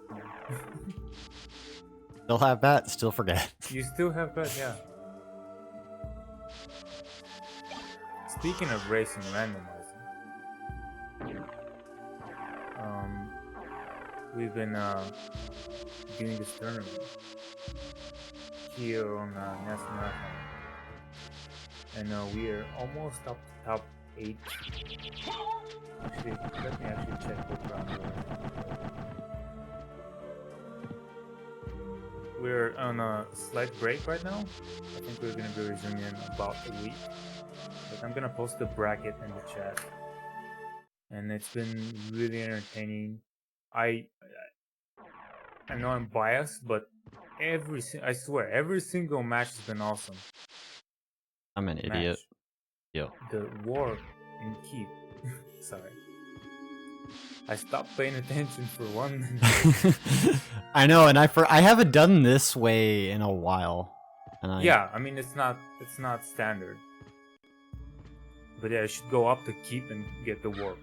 Still have that, still forget. You still have that, yeah. Speaking of racing randomizer, we've been doing this tournament here on National Marathon, and we are almost up to top 8. Actually, let me actually check what round we're on a slight break right now. I think we're gonna be resuming in about a week. But I'm gonna post the bracket in the chat, and it's been really entertaining. I know I'm biased, but I swear every single match has been awesome. I'm an idiot. Match. Yep. The war in Keep. Sorry. I stopped paying attention for 1 minute. I know, and I haven't done this way in a while. And Yeah, I mean it's not standard. But yeah, I should go up to Keep and get the war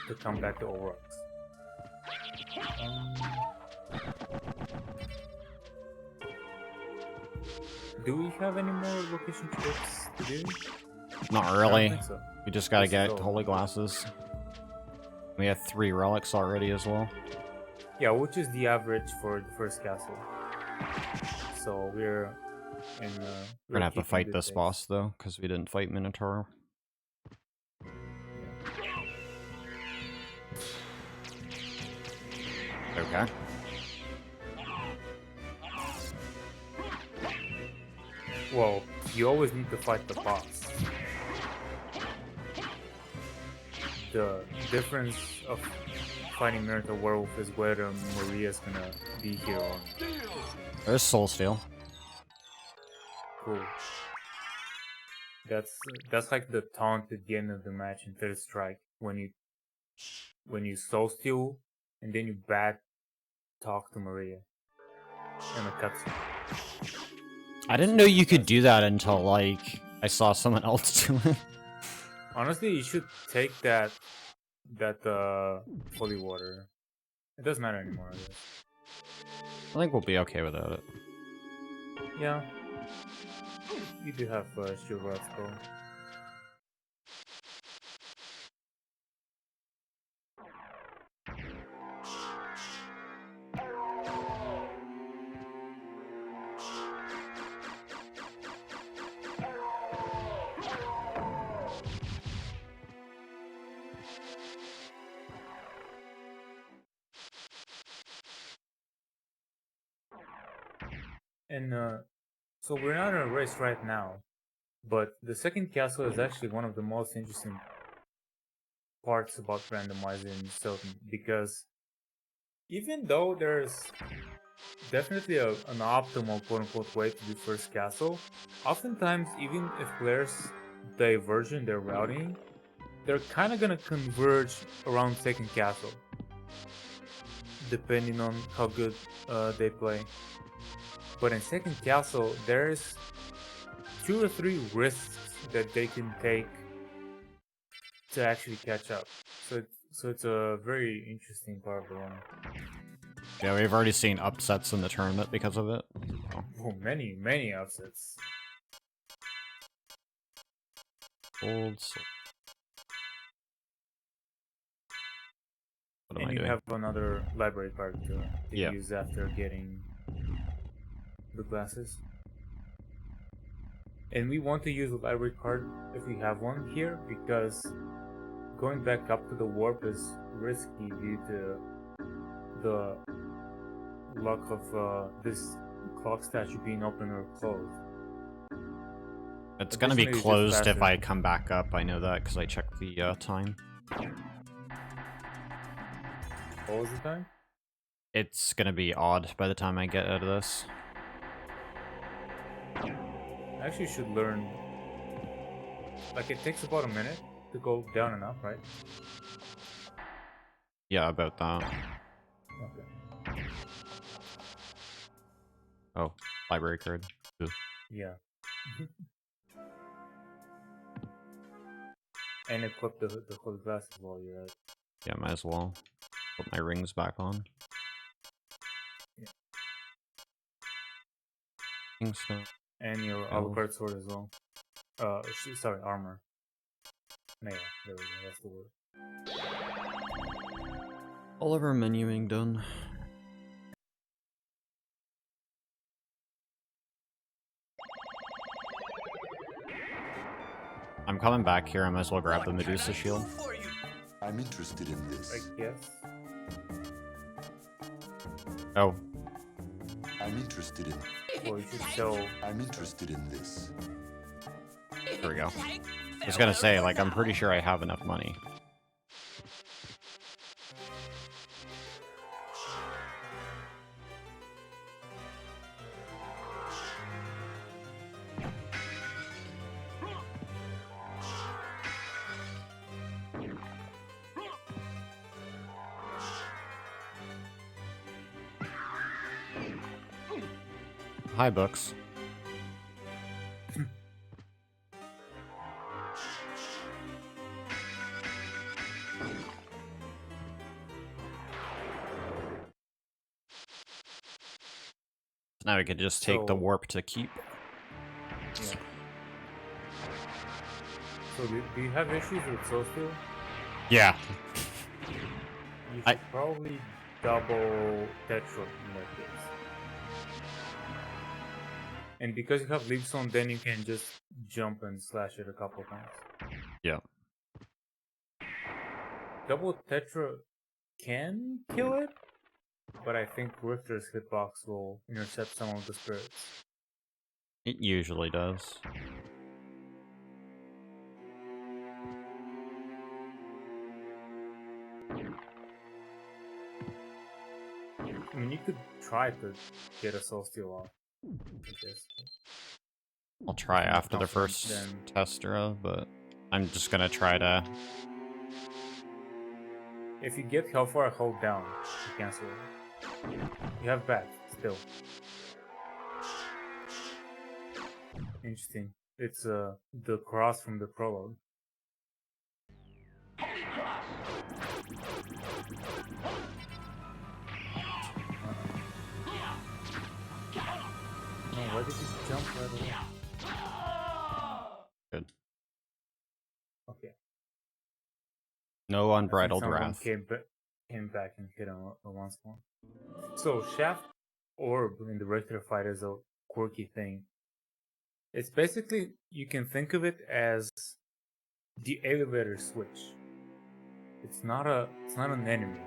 to come back to Aurochs. Do we have any more location trips to do? not I don't really. think so. We just gotta This is get all. Holy Glasses. We have 3 relics already as well. Yeah, which is the average for the first castle. So we're in. We're gonna have to fight this boss though, because we didn't fight Minotaur. Okay. Well, you always need to fight the boss. The difference of fighting Minotaur Werewolf is whether Maria's gonna be here or not. There's Soul Steal. Cool. That's like the taunt at the end of the match in Third Strike when you soul steal and then you bat talk to Maria in a cutscene. I didn't know you could do that until, like, I saw someone else do it. Honestly, you should take that holy water. It doesn't matter anymore, I guess. I think we'll be okay without it. Yeah. You do have shield rod skull. And so we're not in a race right now, but the second castle is actually one of the most interesting parts about randomizing Sylphony, because even though there's definitely an optimal quote-unquote way to do first castle, oftentimes even if players diverge in their routing, they're kind of gonna converge around second castle, depending on how good they play. But in second castle, there's 2 or 3 risks that they can take to actually catch up. So it's a very interesting part of the run. Yeah, we've already seen upsets in the tournament because of it. Oh, many upsets. Gold. What am And I you doing? have another library card to Yeah. use after getting the glasses. And we want to use the library card if we have one here, because going back up to the warp is risky due to the luck of this clock statue being open or closed. It's gonna be Additionally, it's just closed if faster. I come back up. I know that because I checked the time. What was the time? It's gonna be odd by the time I get out of this. I actually should learn. Like, it takes about a minute to go down and up, right? Yeah, about that. Okay. Oh, library card. Ooh. Yeah. And equip the holy glasses while you're at. Yeah, might as well put my rings back on. Yeah. Kingstone. And your Oh. Alucard sword as well. Sorry, armor. No, yeah, there we go, that's the word. All of our menuing done. I'm coming back here. I might as well grab the Medusa shield. I'm interested in this. I guess. Oh, I'm interested in. Well, you should show. I'm interested in this. there we go. I was gonna say, like, I'm pretty sure I have enough money. Hi, books. Now we could just take the So- warp to keep. Yeah. So, do you have issues with Soul Steel? Yeah. You should I- probably double Tetra in that case. And because you have Leap Zone, then you can just jump and slash it a couple times. Yeah. Double Tetra can kill it, but I think Richter's hitbox will intercept some of the spirits. It usually does. I mean, you could try to get a Soul Steal off, I guess. I'll try If you're after the confident, first then- Testera, but I'm just gonna try to... If you get Hellfire, hold down to cancel it. You have bats still. Interesting. It's the cross from the prologue. No, why did he jump right away? Good. Okay. No I think unbridled someone wrath. came back and hit him once more. So Shaft Orb in the regular fight is a quirky thing. It's basically, you can think of it as the elevator switch. It's not an enemy.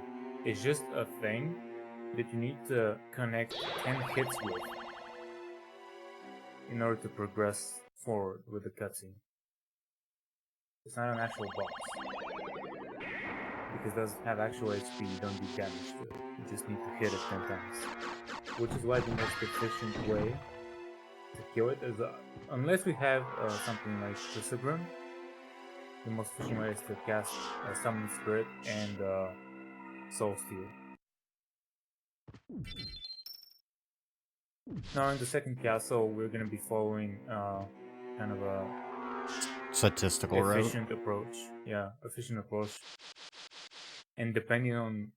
It's just a thing that you need to connect 10 hits with in order to progress forward with the cutscene. It's not an actual boss. Because it doesn't have actual HP, you don't do damage to it. You just need to hit it 10 times. Which is why the most efficient way to kill it is, unless we have something like Crucibrim, the most efficient way is to cast Summon Spirit and Soul Steal. Now in the second castle, we're going to be following kind of a Statistical route. efficient approach. Yeah, efficient approach. And depending on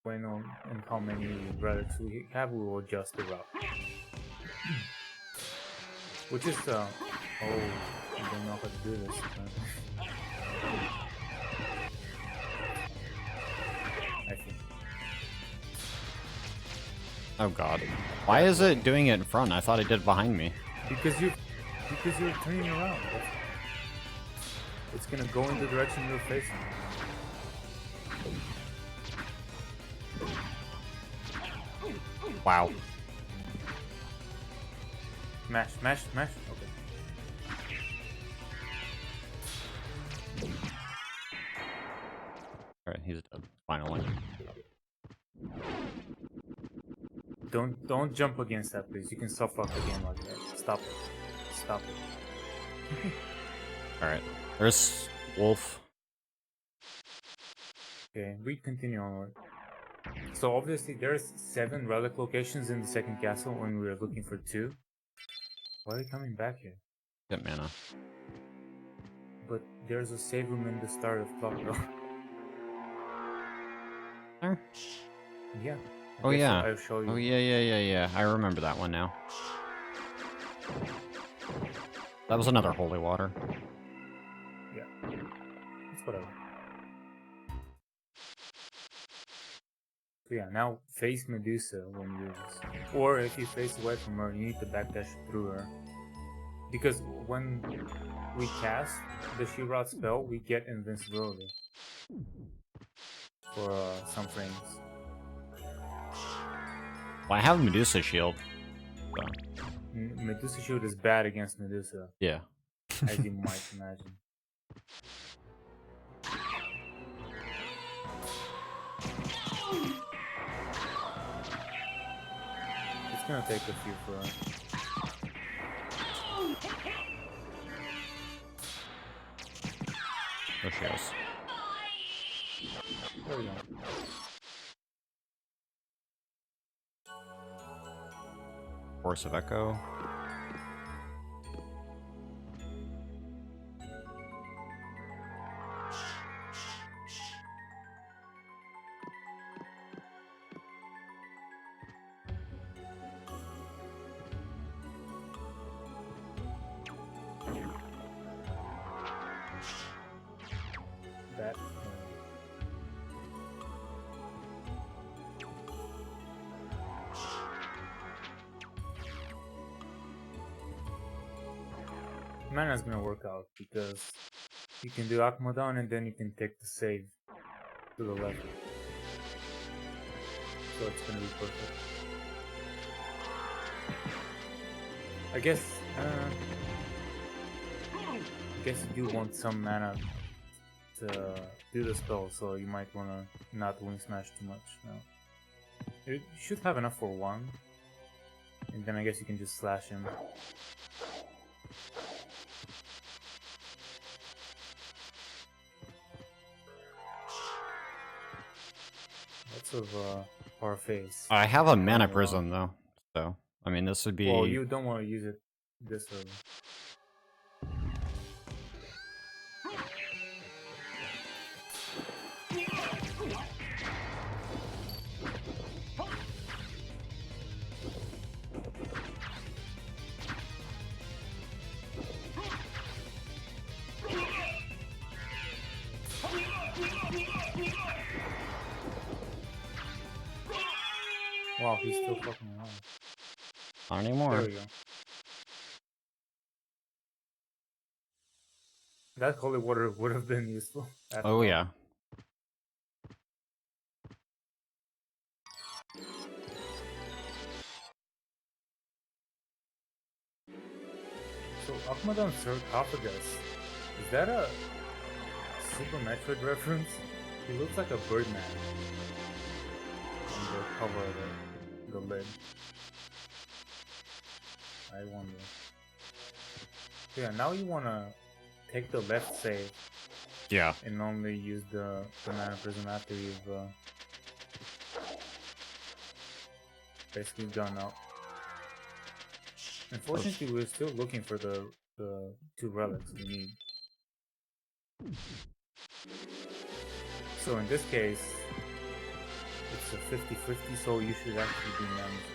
when and how many relics we have, we will adjust the route. Which is oh, I don't know how to do this. I think. Oh god. Why is it doing it in front? I thought it did behind me. Because you're turning around. It's gonna go in the direction you're facing. Wow. Smash, smash, smash. Okay. Alright, he's dead. Finally. Don't jump against that, please. You can suffocate the game like that. Stop it. Stop it. Alright. There's Wolf. Okay, we continue onward. So obviously there's 7 relic locations in the second castle when we were looking for 2. Why are you coming back here? Get mana. But there's a save room in the start of Clock Road. There? Yeah. I Oh guess yeah. I'll show you. Oh yeah. I remember that one now. That was another holy water. Yeah. It's whatever. So yeah, now face Medusa when you do this. Or if you face away from her, you need to backdash through her. Because when we cast the She-Rot spell, we get invincibility. For some frames. Well, I have Medusa shield. So. Medusa Shield is bad against Medusa, Yeah. as you might imagine. It's gonna take a few for her. There she goes. There we go. Force of Echo. That. Mana's gonna work out because you can do Akmadon and then you can take the save to the left. So it's gonna be perfect. I guess you do want some mana to do the spell, so you might wanna not wing smash too much now. You should have enough for 1. And then I guess you can just slash him. Lots of Or face. I have a mana Wow. prism though, so I mean this would be. Well, you don't want to use it this early. Wow, he's still fucking around. Not anymore. There we go. That holy water would have been useful. after Oh all. yeah. So Akmadon sarcophagus, is that a Super Metroid reference? He looks like a Birdman on the cover of the lid. I wonder. Yeah, now you wanna take the left save Yeah. and only use the banana prism after you've basically done out. Unfortunately, we're still looking for the 2 relics we need. So in this case, it's a 50-50, so you should actually be managed.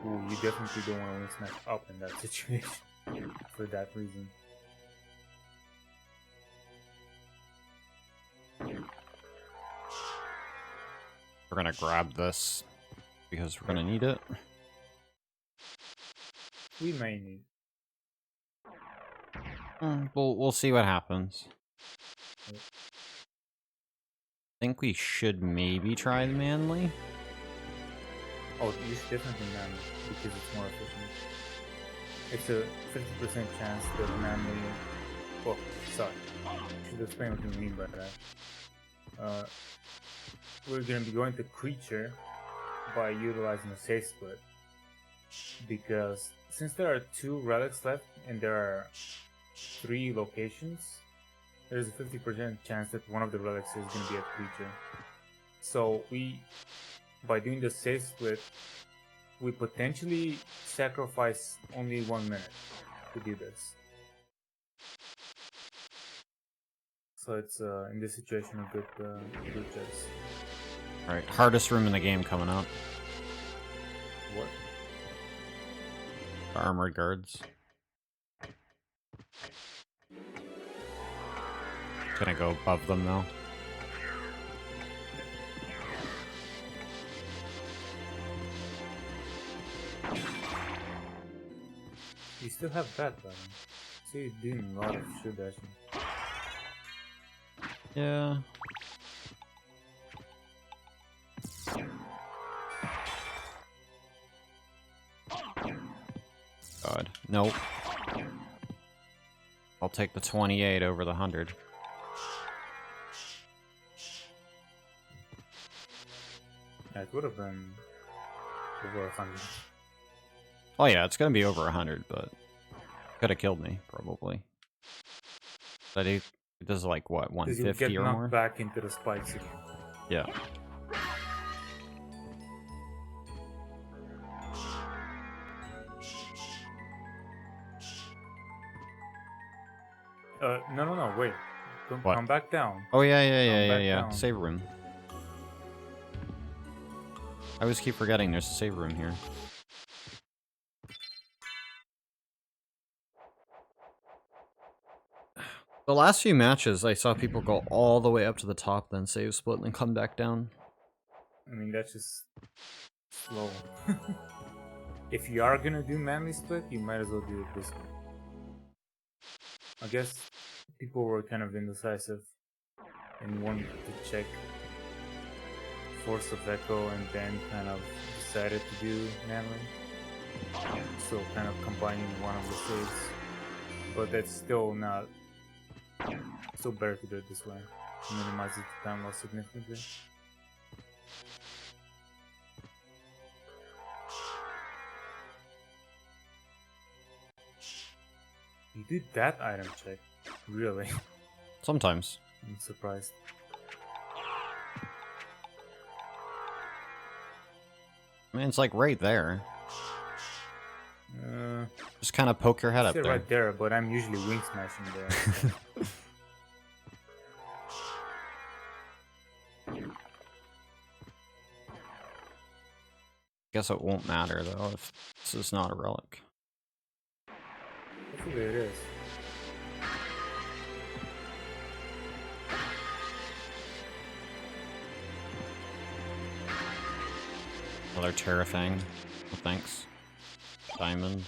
Ooh, you definitely don't want to win smash up in that situation for that reason. We're gonna grab this because we're gonna need it. We may need. We'll see what happens. Yep. I think we should maybe try the manly. Oh, you should definitely manly because it's more efficient. It's a 50% chance that manly. Oh, sorry. I should explain what you mean by that. We're gonna be going to creature by utilizing a safe split because since there are 2 relics left and there are 3 locations, there's a 50% chance that one of the relics is going to be a creature. So by doing the safe split, we potentially sacrifice only 1 minute to do this. So it's in this situation a good choice. Alright, hardest room in the game coming up. What? The armored guards. Gonna go above them though. You still have that button. So you're doing a lot of shoot dashing. Yeah. God. Nope. I'll take the 28 over the 100. Yeah, it would have been over 100. Oh yeah, it's gonna be over 100, but could have killed me probably. But it does like what, Because you would 150 get or knocked more? back into the spikes again. Yeah. No, wait. What? Come back down. Oh yeah, back yeah. down. Save room. I always keep forgetting there's a save room here. The last few matches, I saw people go all the way up to the top, then save split, and then come back down. I mean, that's just slow. If you are gonna do manly split, you might as well do it this way. I guess people were kind of indecisive and wanted to check Force of Echo and then kind of decided to do manly. So kind of combining one of the saves. But that's still not... Still better to do it this way. Minimize the time loss significantly. You did that item check? Really? Sometimes. I'm surprised. I mean, it's like right there. Just kind of poke your head up Sit there. right there, but I'm usually wing smashing there. Guess it won't matter though if this is not a relic. Hopefully it is. Another Terrafang. Oh, thanks. Diamond.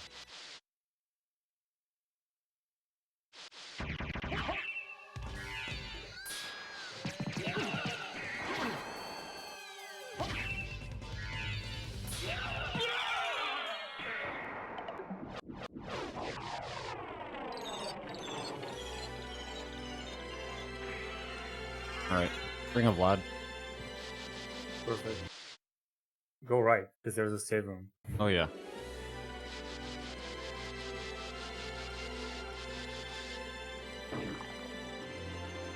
Alright. Bring a Vlad. Perfect. Go right, because there's a save room. Oh yeah.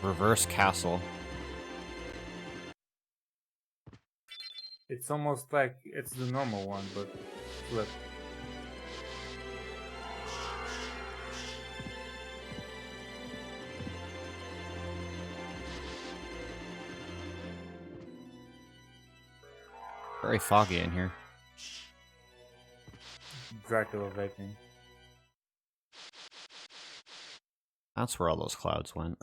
Reverse castle. It's almost like it's the normal one, but flip. Very foggy in here. Dracula vaping. That's where all those clouds went.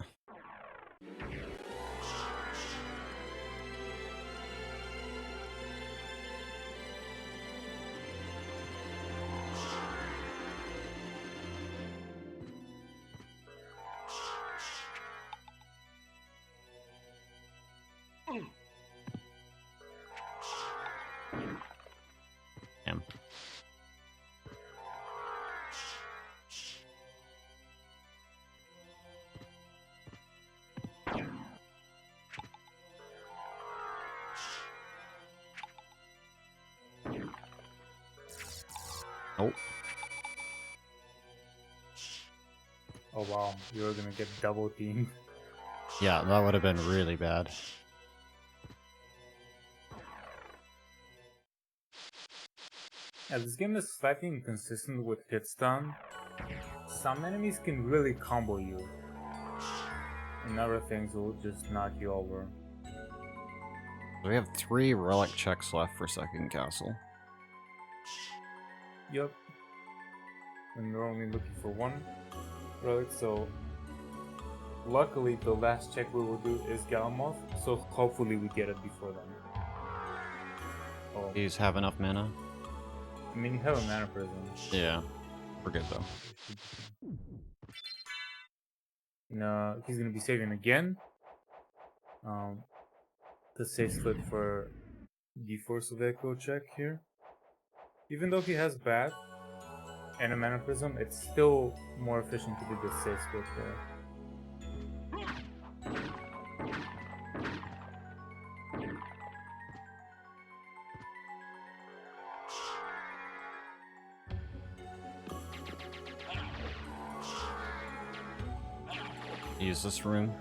Damn. Nope. Oh wow, you're gonna get double teamed. Yeah, that would have been really bad. Yeah, this game is slightly inconsistent with hit stun. Some enemies can really combo you, and other things will just knock you over. We have 3 relic checks left for second castle. Yup. And we're only looking for 1 relic, so luckily the last check we will do is Galamoth, so hopefully we get it before then. Oh, These have enough mana? I mean you have a mana prism. Yeah. We're good though. No, he's gonna be saving again. The save split for the Force of Echo check here. Even though he has Bat and a Mana Prism, it's still more efficient to do the save split there. Use this room.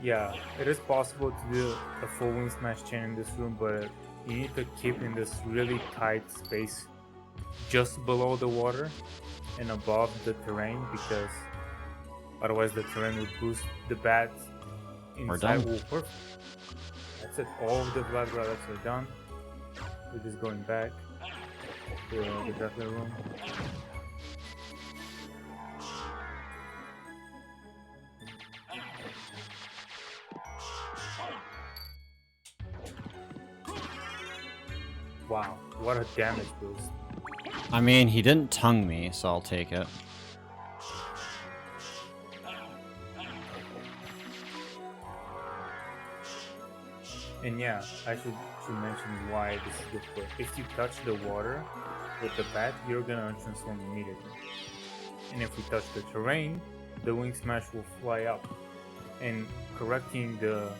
Yeah, it is possible to do a full wing smash chain in this room, but you need to keep in this really tight space just below the water and above the terrain, because otherwise the terrain would boost the bat inside. done. Ooh, perfect. That's it. All of the blood relics are done. We're just going back to the Dracula room. Wow, what a damage boost. I mean, he didn't tongue me, so I'll take it. And yeah, I should mention why this is good for. If you touch the water with the bat, you're gonna untransform immediately. And if we touch the terrain, the wing smash will fly up. And correcting the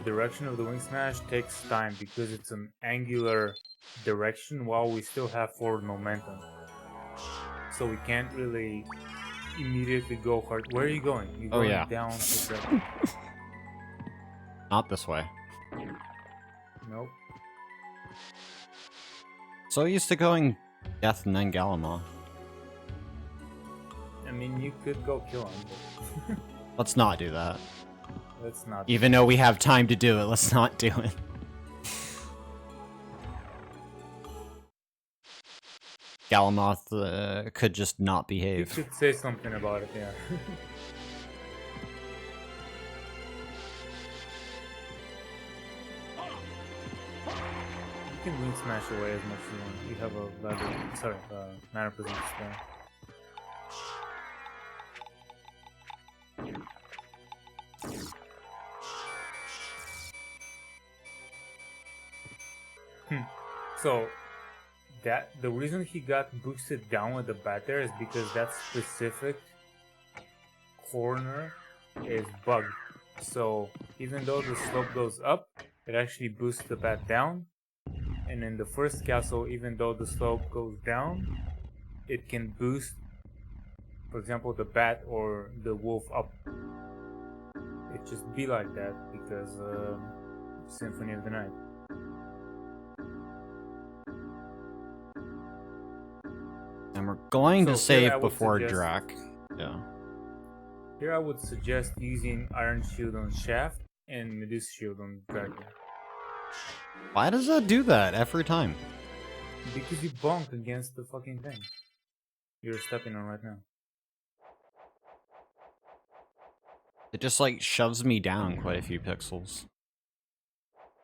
direction of the wing smash takes time because it's an angular direction while we still have forward momentum. So we can't really immediately go hard. Where are you going? You're Oh, going yeah. down to the... Not this way. Nope. So used to going Death and then Gallimore. I mean, you could go kill him, but Let's not do that. let's not. Even though we have time to do it, let's not do it. Galamoth could just not You behave. should say something about it, yeah. You can wing smash away as much as you want. You have a mana prison spell. So that the reason he got boosted down with the bat there is because that specific corner is bugged. So even though the slope goes up, it actually boosts the bat down. And in the first castle, even though the slope goes down, it can boost, for example, the bat or the wolf up. It just be like that because Symphony of the Night. And we're going to So here I save would before suggest- Drac. Yeah. Here I would suggest using Iron Shield on Shaft and Medusa Shield on Dracula. Why does that do that every time? Because you bonk against the fucking thing you're stepping on right now. It just like shoves me down quite a few pixels.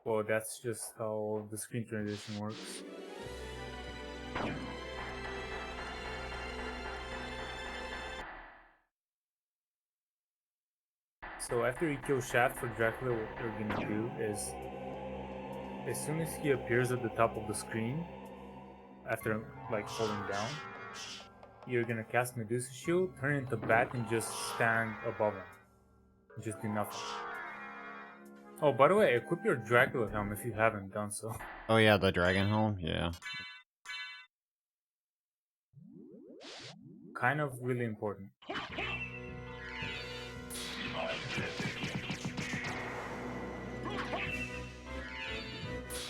Well, that's just how the screen transition works. So after you kill Shaft for Dracula, what you're gonna do is, as soon as he appears at the top of the screen, after like falling down, you're gonna cast Medusa Shield, turn into Bat, and just stand above him. Just do nothing. Oh, by the way, equip your Dracula helm if you haven't done so. Oh yeah, the dragon helm? Yeah. Kind of really important.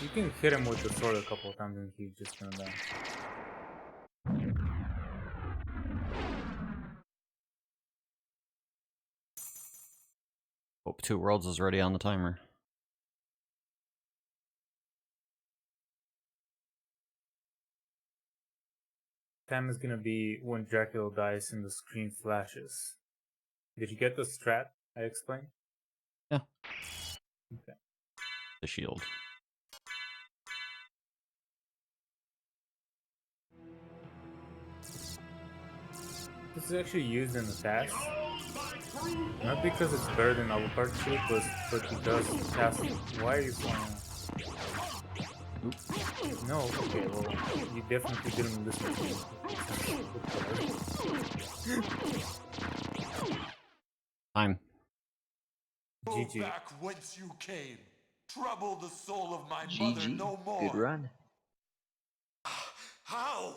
You can hit him with the sword a couple of times and he's just gonna die. Hope 2 Worlds is ready on the timer. Time is gonna be when Dracula dies and the screen flashes. Did you get the strat I explained? Yeah. Okay. The shield. This is actually used in the past. Not because it's better than Alucard Shield, but because past. Why are you flying? No, okay, well, you definitely didn't listen to me. Time. Go GG. back whence you came. Trouble the soul of my mother GG. no more. Good run. How?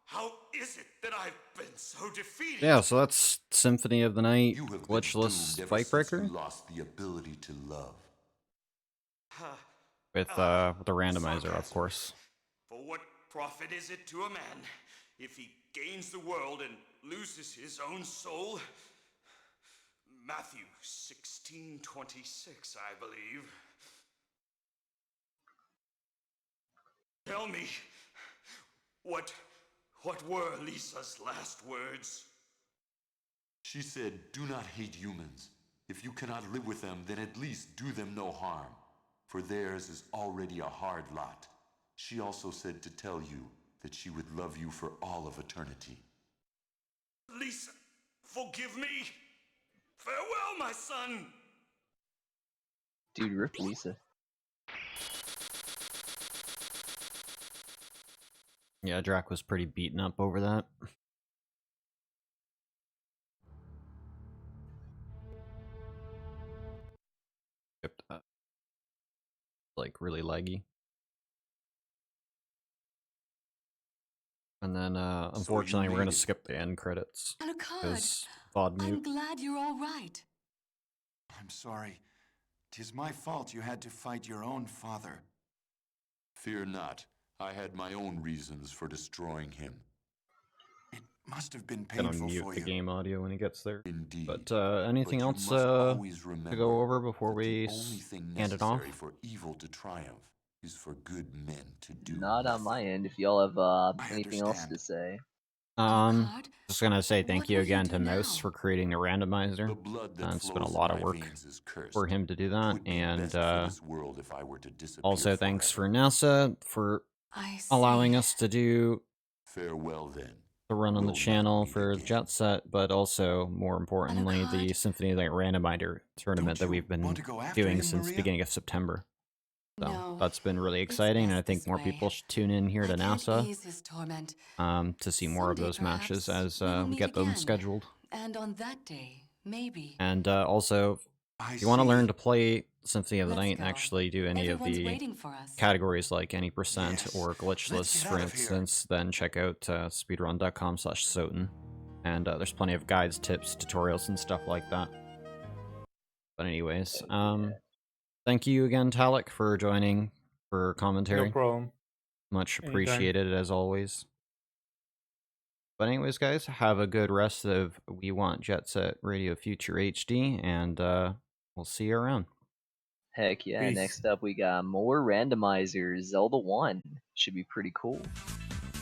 How is it that I've been so defeated? Yeah, so that's Symphony of the Night, You have been glitchless doomed ever since Spikebreaker you lost the ability to love. with the randomizer, of course. For what profit is it to a man if he gains the world and loses his own soul? Matthew 16:26, I believe. Tell me, what were Lisa's last words? She said, "Do not hate humans. If you cannot live with them, then at least do them no harm, for theirs is already a hard lot." She also said to tell you that she would love you for all of eternity. Lisa, forgive me. Farewell, my son. Dude, rip Lisa. Yeah, Drac was pretty beaten up over that. Skip that. Like, really laggy. And then, unfortunately, we're made gonna it. skip the end credits. Alucard, Because VOD I'm mute. glad you're all right. I'm sorry. 'Tis my fault you had to fight your own father. Fear not. I had my own reasons for destroying him. It must have been Gonna painful mute for the you. game audio when he gets there. Indeed. But anything But you else must to always remember go over before that we the only thing hand it off? necessary for evil to triumph is for good men to do Not on nothing. my end. If y'all have I anything else to understand. say. Alucard, Just gonna say thank what you will again do to Mouse now? for creating the randomizer. The blood that It's been a flows lot in of my work veins is cursed. for him to do It that, would be and best for this world if I were to disappear also thanks forever. for NASA for I allowing see. us to do Farewell then. the run on the We'll channel not meet for again. Jet Set, but also more importantly the Alucard? Symphony Light Randomizer tournament that you we've been want to go after doing him, since the Maria? beginning of September. So No, that's been really it's exciting, and I best think this more way. people should tune in here to I can't NASA ease his torment. to see more of Someday, those matches perhaps, as we will we meet get them again. scheduled. And on that day, maybe. And also, I if you want to learn see. to play Symphony of the Let's Night and go. actually do any of Everyone's the waiting for us. categories like any percent Yes, or glitchless, let's get for out of here. instance, then check out speedrun.com/Soten. And there's plenty of guides, tips, tutorials, and stuff like that. But anyways, thank you again, Talik, for joining for commentary. No problem. Much Anytime. appreciated as always. But anyways, guys, have a good rest of We Want Jet Set Radio Future HD, and we'll see you around. Heck yeah. Peace. Next up, we got more randomizers. Zelda 1. Should be pretty cool.